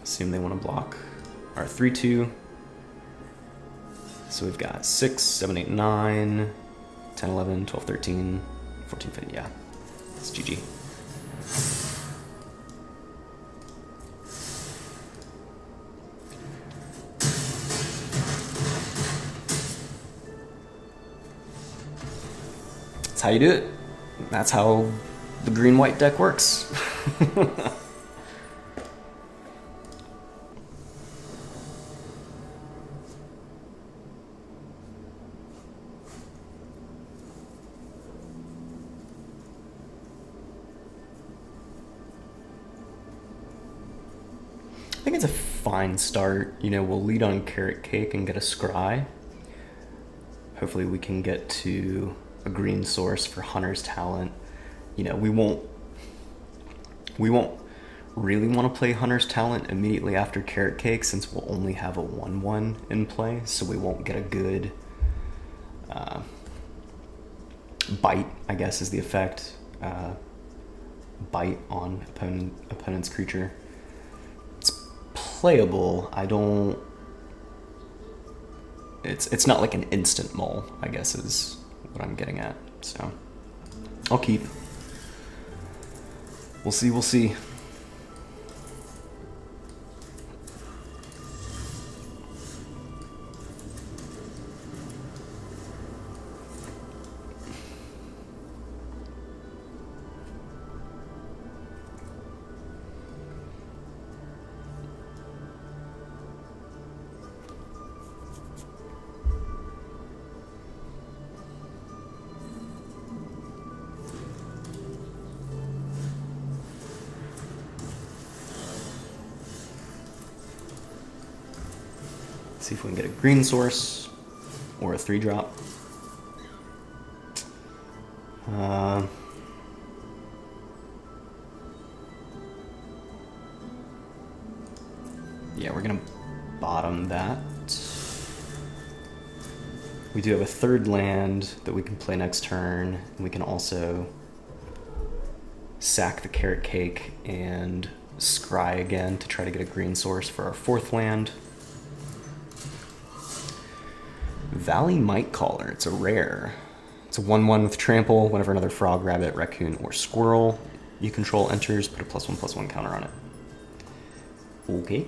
Assume they want to block our 3/2. So we've got 6, 7, 8, 9, 10, 11, 12, 13, 14, 15. Yeah, it's GG. That's how you do it. That's how the green-white deck works. I think it's a fine start. You know, we'll lead on Carrot Cake and get a Scry. Hopefully we can get to a green source for Hunter's Talent. You know, we won't really want to play Hunter's Talent immediately after Carrot Cake since we'll only have a 1/1 in play, so we won't get a good bite, I guess is the effect. Bite on opponent's creature. Playable. It's not like an instant mull, I guess is what I'm getting at. So I'll keep. We'll see. See if we can get a green source or a 3-drop. Yeah, we're gonna bottom that. We do have a 3rd land that we can play next turn, and we can also sack the Carrot Cake and scry again to try to get a green source for our 4th land. Valley Might Caller, it's a rare. It's a 1/1 with trample. Whenever another frog, rabbit, raccoon, or squirrel you control enters, put a +1/+1 counter on it. Okay.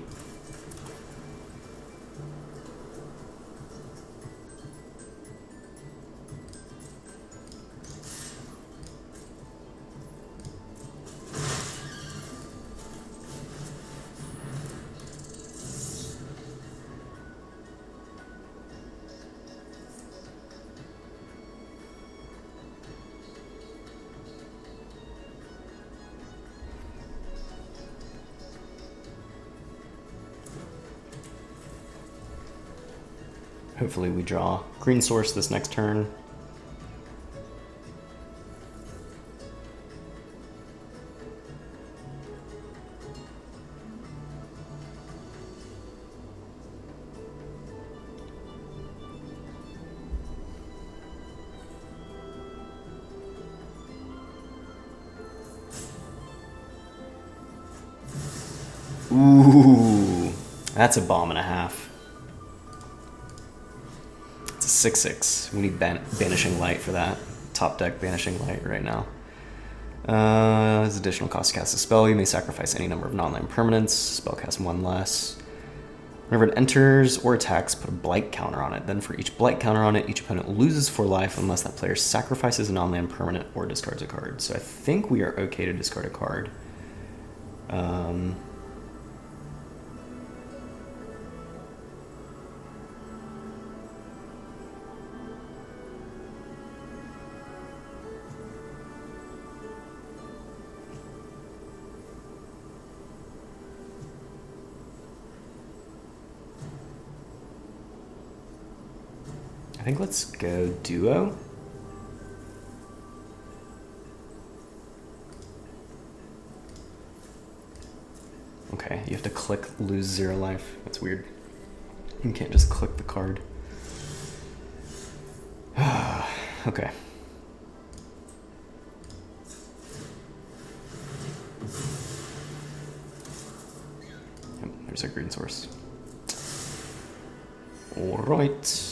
Hopefully we draw green source this next turn. Ooh, that's a bomb and a half. It's a 6/6. We need Banishing Light for that. Top deck Banishing Light right now. As additional cost to cast a spell, you may sacrifice any number of non-land permanents. Spell cast 1 less. Whenever it enters or attacks, put a blight counter on it. Then for each blight counter on it, each opponent loses 4 life unless that player sacrifices a non-land permanent or discards a card. So I think we are okay to discard a card. I think let's go duo. Okay, you have to click lose 0 life. That's weird. You can't just click the card. Okay. Yep, there's our green source. All right.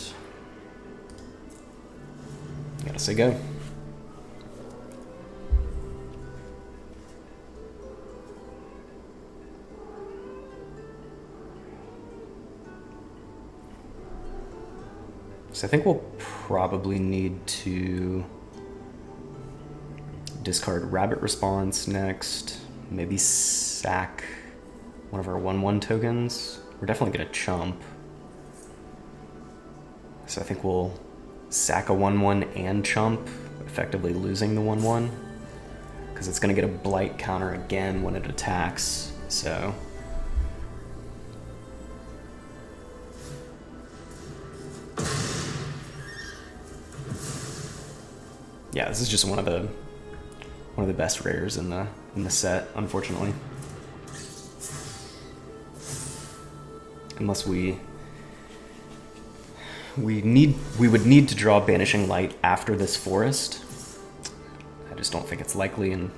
Gotta say go. So I think we'll probably need to discard Rabbit Response next. Maybe sack one of our 1/1 tokens. We're definitely gonna chump. So I think we'll sack a 1/1 and chump, effectively losing the 1/1, because it's going to get a blight counter again when it attacks, so... Yeah, this is just one of the best rares in the set, unfortunately. Unless we would need to draw Banishing Light after this forest. I just don't think it's likely, and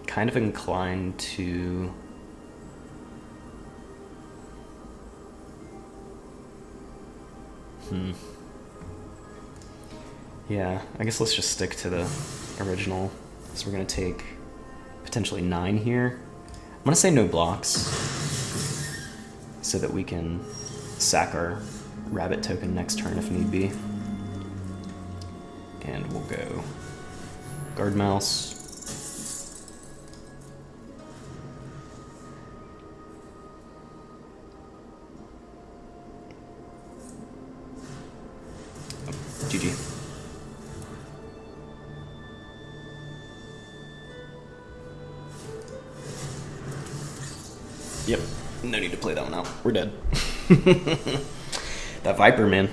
kind of inclined to yeah, I guess let's just stick to the original. So we're gonna take potentially 9 here. I'm gonna say no blocks so that we can sack our rabbit token next turn if need be. And we'll go Guard Mouse. GG. Yep, no need to play that one out. We're dead. That Viper, man.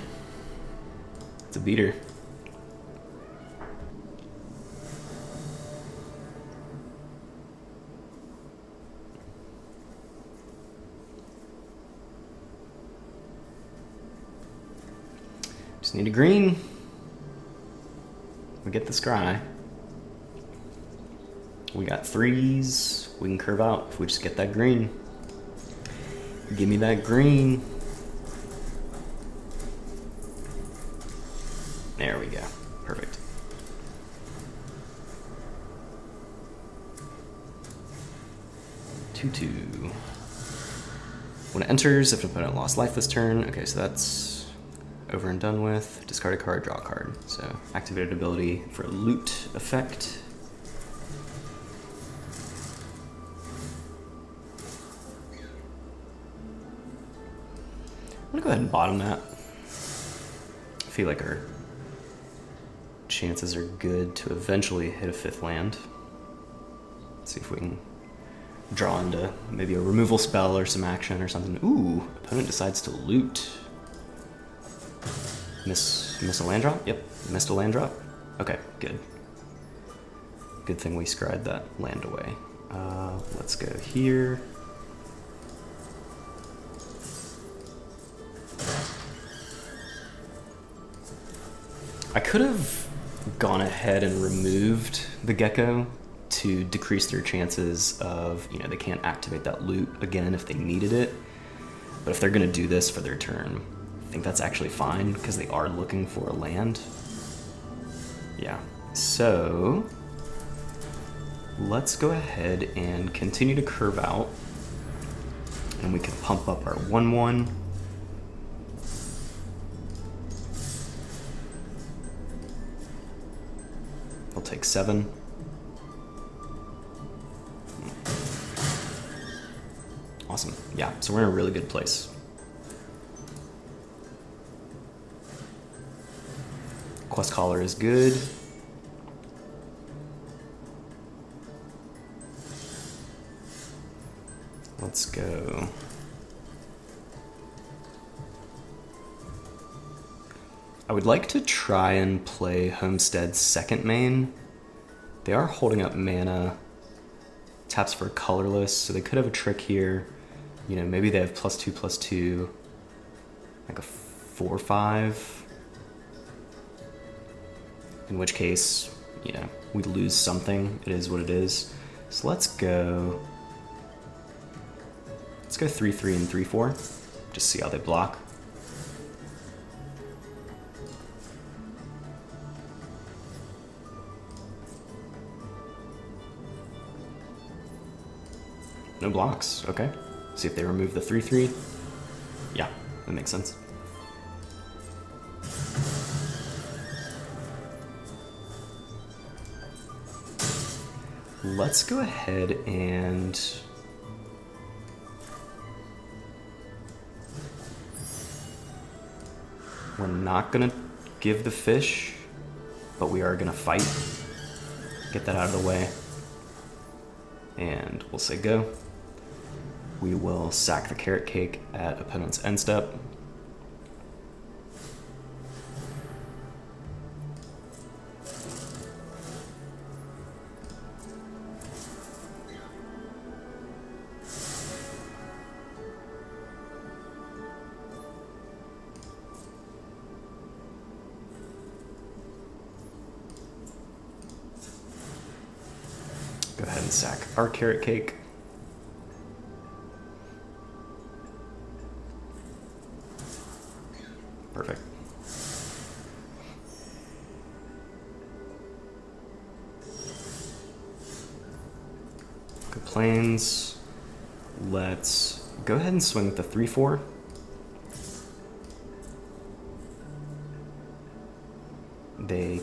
It's a beater. Just need a green. We get the scry. We got 3s. We can curve out if we just get that green. Give me that green. There we go. Perfect. Two. When it enters, if an opponent lost life this turn, okay, so that's over and done with. Discard a card, draw a card. So activated ability for a loot effect. gonna go ahead and bottom that. I feel like our chances are good to eventually hit a 5th land. Let's see if we can draw into maybe a removal spell or some action or something. Ooh, opponent decides to loot. Miss a land drop? Yep, missed a land drop. Okay, good. Good thing we scried that land away. Let's go here. I could have gone ahead and removed the gecko to decrease their chances of, they can't activate that loot again if they needed it. But if they're going to do this for their turn, I think that's actually fine because they are looking for a land. Yeah, so let's go ahead and continue to curve out, and we can pump up our 1/1. I'll take 7. Awesome. Yeah, so we're in a really good place. Quest Caller is good. Let's go. I would like to try and play Homestead's second main. They are holding up mana. Taps for colorless, so they could have a trick here. Maybe they have +2/+2, like a 4/5. In which case, we lose something. It is what it is. So let's go 3/3 and 3/4. Just see how they block. No blocks, okay. See if they remove the 3/3. Yeah, that makes sense. Let's go ahead and we're not gonna give the fish, but we are gonna fight. Get that out of the way. And we'll say go. We will sack the carrot cake at opponent's end step. Go ahead and sack our carrot cake. Perfect. Good plains. Let's go ahead and swing with the 3/4. They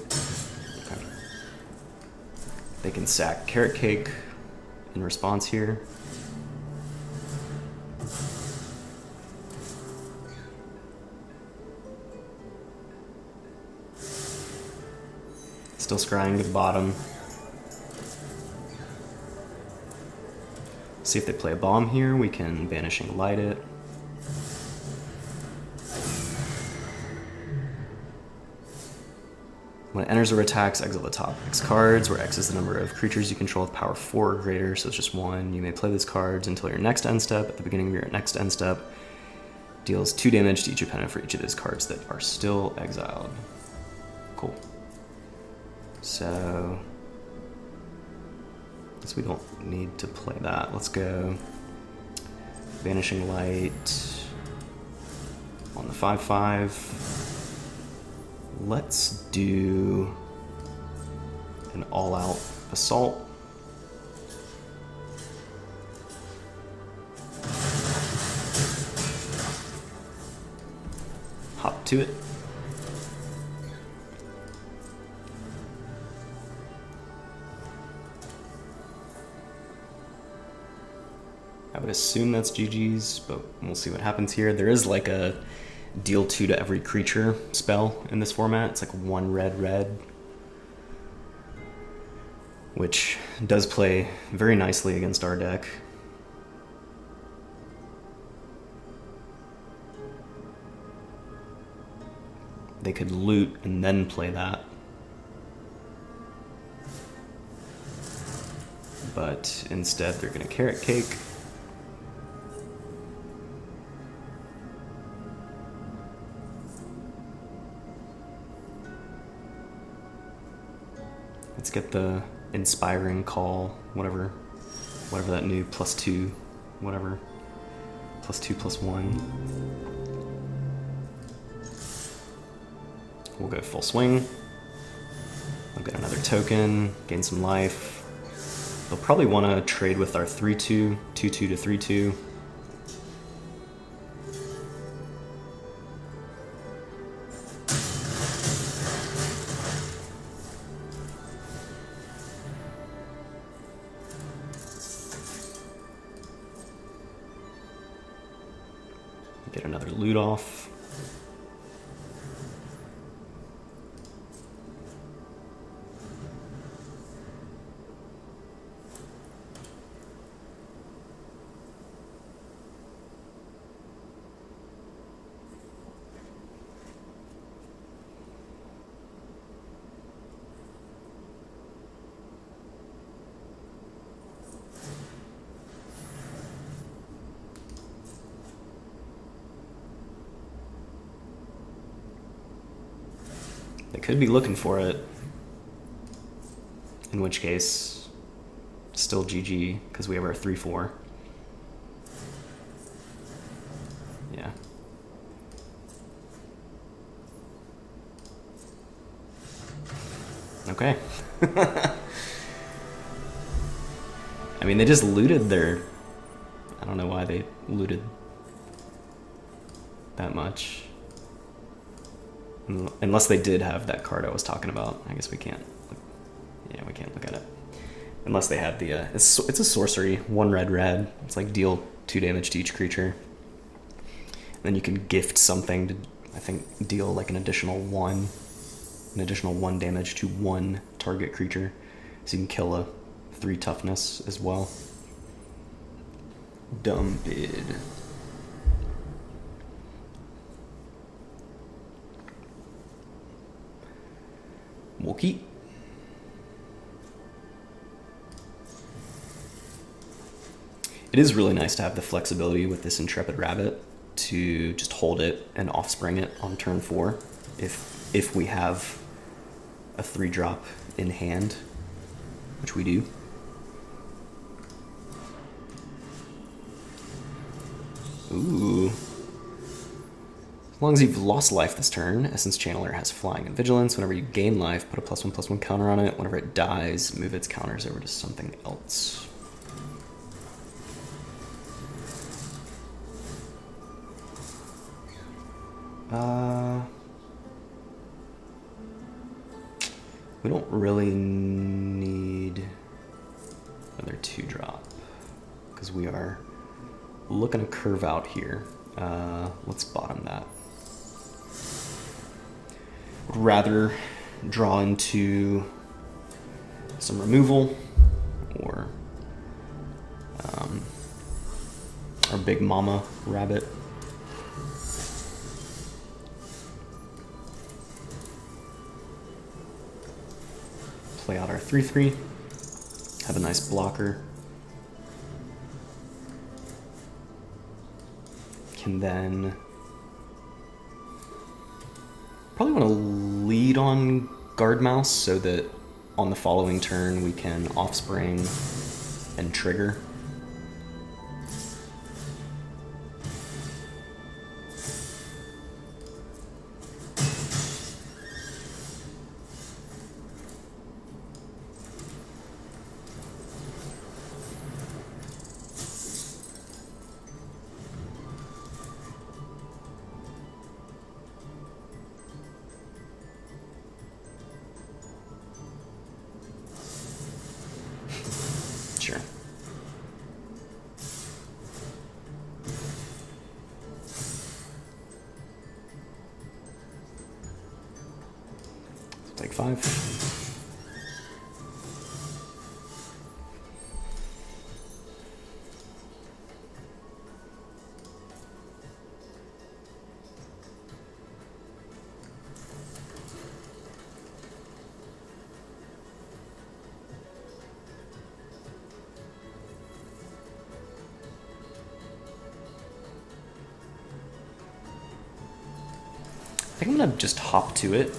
can sack carrot cake in response here. Still scrying to the bottom. See if they play a bomb here. We can Vanishing Light it. When it enters or attacks, exile the top X cards, where X is the number of creatures you control with power 4 or greater, so it's just 1. You may play these cards until your next end step. At the beginning of your next end step, deals 2 damage to each opponent for each of those cards that are still exiled. Cool. So, I guess we don't need to play that. Let's go Vanishing Light on the 5/5. Let's do an all-out assault. Hop to it. I would assume that's GG's, but we'll see what happens here. There is like a deal 2 to every creature spell in this format. It's like 1 red, which does play very nicely against our deck. They could loot and then play that. But instead they're gonna Carrot Cake. Let's get the Inspiring Call, whatever that new +2, whatever. +2/+1. We'll go full swing. I'll get another token, gain some life. They'll probably want to trade with our 3/2, 2/2 to 3/2. Get another loot off. They could be looking for it, in which case, still GG, because we have our 3/4. Yeah. Okay. I mean, they just looted their... I don't know why they looted that much. Unless they did have that card I was talking about. I guess we can't. Yeah, we can't look at it. Unless they had the... it's a sorcery. 1 red. It's like deal 2 damage to each creature. And then you can gift something to, I think, deal like an additional 1 damage to 1 target creature. So you can kill a 3 toughness as well. Dumb bid. Wookie. It is really nice to have the flexibility with this Intrepid Rabbit to just hold it and offspring it on turn 4 if we have a 3-drop in hand, which we do. Ooh. As long as you've lost life this turn, Essence Channeler has Flying and Vigilance. Whenever you gain life, put a +1/+1 counter on it. Whenever it dies, move its counters over to something else. We don't really need another 2-drop because we are looking to curve out here. Let's bottom that. Would rather draw into some removal or our big mama rabbit. Play out our 3/3. Have a nice blocker. Can then probably want to lead on Guard Mouse so that on the following turn we can offspring and trigger. Sure. 5. I think I'm gonna just hop to it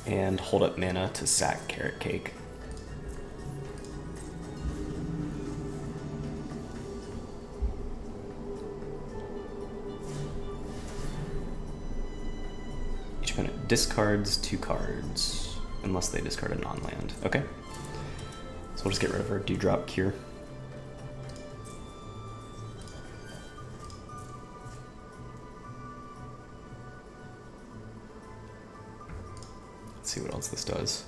and hold up mana to sack Carrot Cake. Each opponent discards 2 cards, unless they discard a non-land. Okay. So we'll just get rid of our Dewdrop Cure. See what else this does.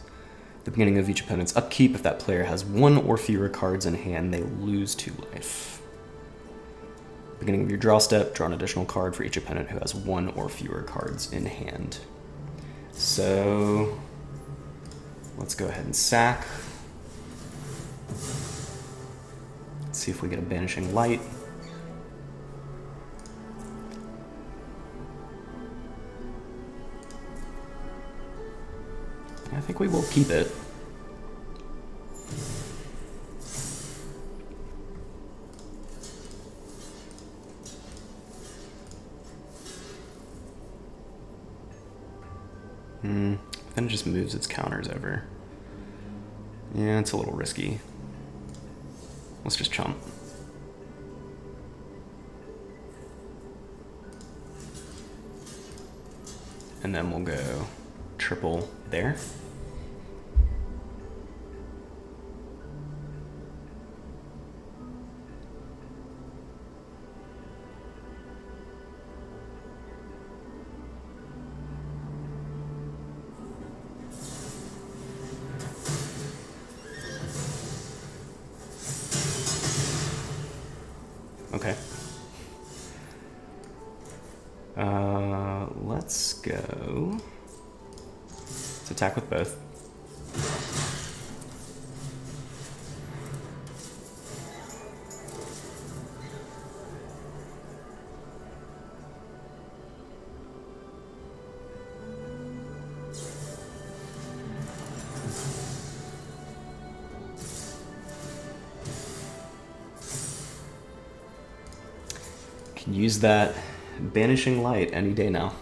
At the beginning of each opponent's upkeep, if that player has 1 or fewer cards in hand, they lose 2 life. Beginning of your draw step, draw an additional card for each opponent who has 1 or fewer cards in hand. So let's go ahead and sack. Let's see if we get a Banishing Light. I think we will keep it. Then it just moves its counters over. Yeah, it's a little risky. Let's just chump. And then we'll go triple there. Okay. Let's go. Let's attack with both. Can use that Banishing Light any day now.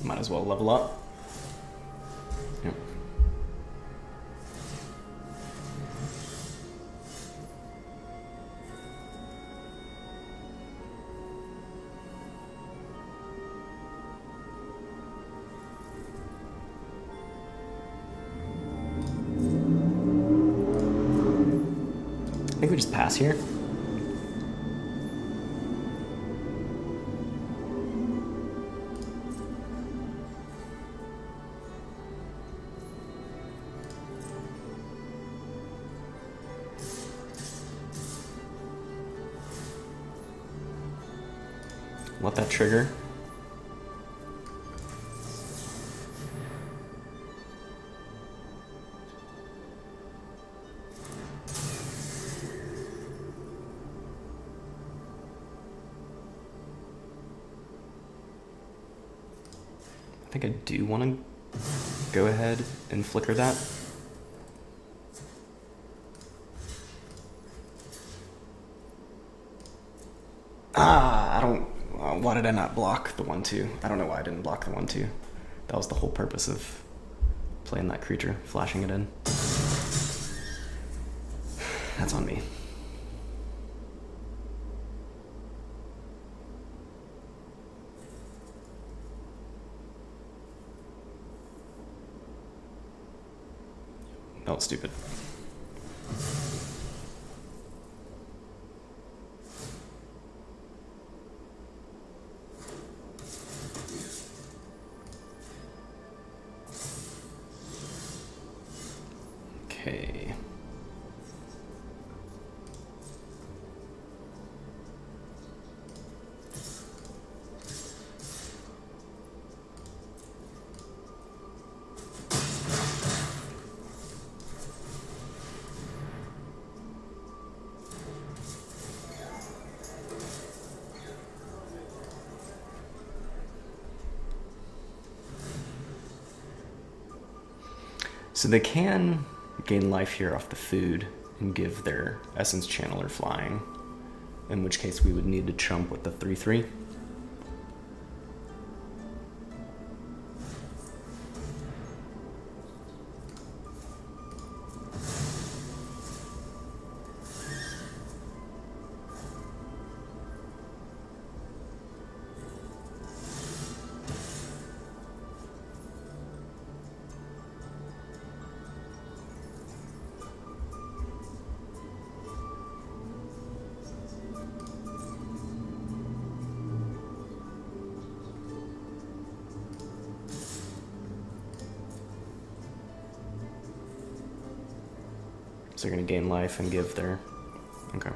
Might as well level up. Yep. I think we just pass here. Let that trigger. I think I do want to go ahead and flicker that. I don't... why did I not block the 1/2? I don't know why I didn't block the 1/2. That was the whole purpose of playing that creature, flashing it in. That's on me. That was stupid. Okay. So they can gain life here off the food and give their Essence Channeler flying, in which case we would need to chump with the 3/3. So they're going to gain life and give their... Okay.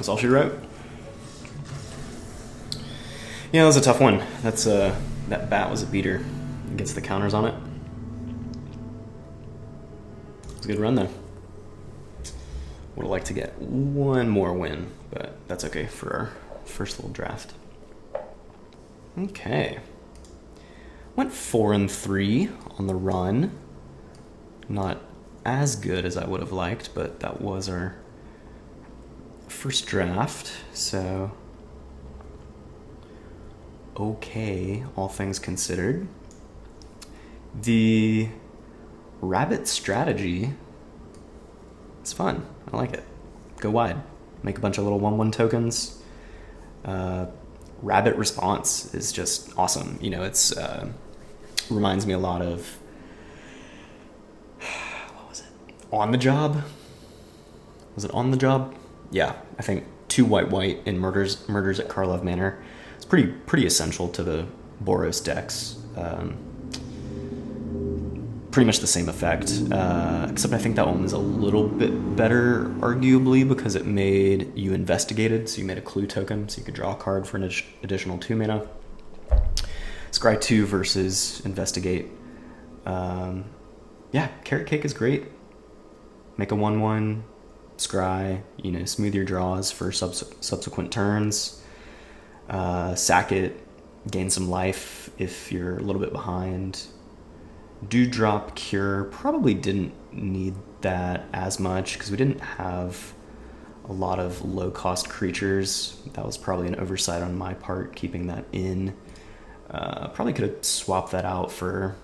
That's all she wrote. Yeah, that was a tough one. That's that bat was a beater. It gets the counters on it. It's a good run though. Would have liked to get one more win, but that's okay for our first little draft. Okay. Went 4-3 on the run. Not as good as I would have liked, but that was our first draft, so okay, all things considered. The rabbit strategy is fun. I like it. Go wide. Make a bunch of little 1/1 tokens. Rabbit response is just awesome. You know, it's reminds me a lot of what was it? On the Job? Was it On the Job? Yeah, I think 2 white in murders at Karlov Manor. It's pretty essential to the Boros decks. Pretty much the same effect, except I think that one was a little bit better, arguably, because it made you investigated, so you made a clue token, so you could draw a card for an additional 2 mana. Scry 2 versus investigate. Yeah, Carrot Cake is great. Make a 1/1. Scry, you know, smooth your draws for subsequent turns. Sack it, gain some life if you're a little bit behind. Dewdrop Cure, probably didn't need that as much because we didn't have a lot of low-cost creatures. That was probably an oversight on my part, keeping that in. Probably could have swapped that out for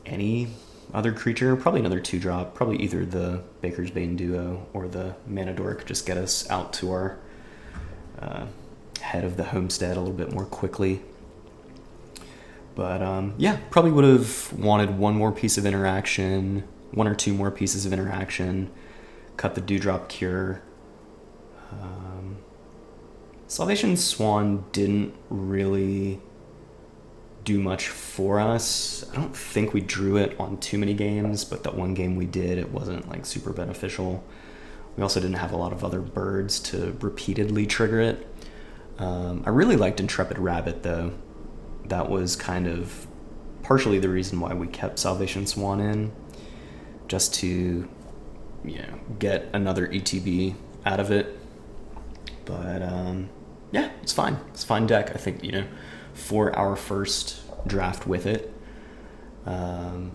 any other creature. Probably another 2-drop. Probably either the Baker's Bane Duo or the Manador could just get us out to our head of the homestead a little bit more quickly. But yeah, probably would have wanted one more piece of interaction, 1 or 2 more pieces of interaction, cut the Dewdrop Cure. Salvation Swan didn't really do much for us. I don't think we drew it on too many games, but that one game we did, it wasn't like super beneficial. We also didn't have a lot of other birds to repeatedly trigger it. I really liked Intrepid Rabbit though. That was kind of partially the reason why we kept Salvation Swan in, just to, get another ETB out of it. But yeah, it's fine. It's a fine deck. I think, for our first draft with it, it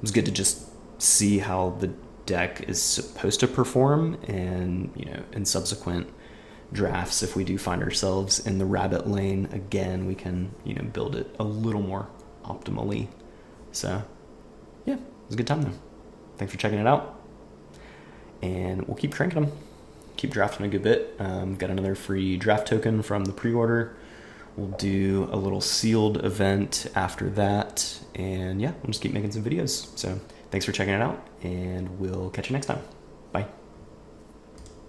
was good to just see how the deck is supposed to perform, and, in subsequent drafts, if we do find ourselves in the rabbit lane again, we can, build it a little more optimally. So, yeah, it was a good time though. Thanks for checking it out. And we'll keep cranking them. Keep drafting a good bit. Got another free draft token from the pre-order. We'll do a little sealed event after that. And yeah, we'll just keep making some videos. So thanks for checking it out, and we'll catch you next time.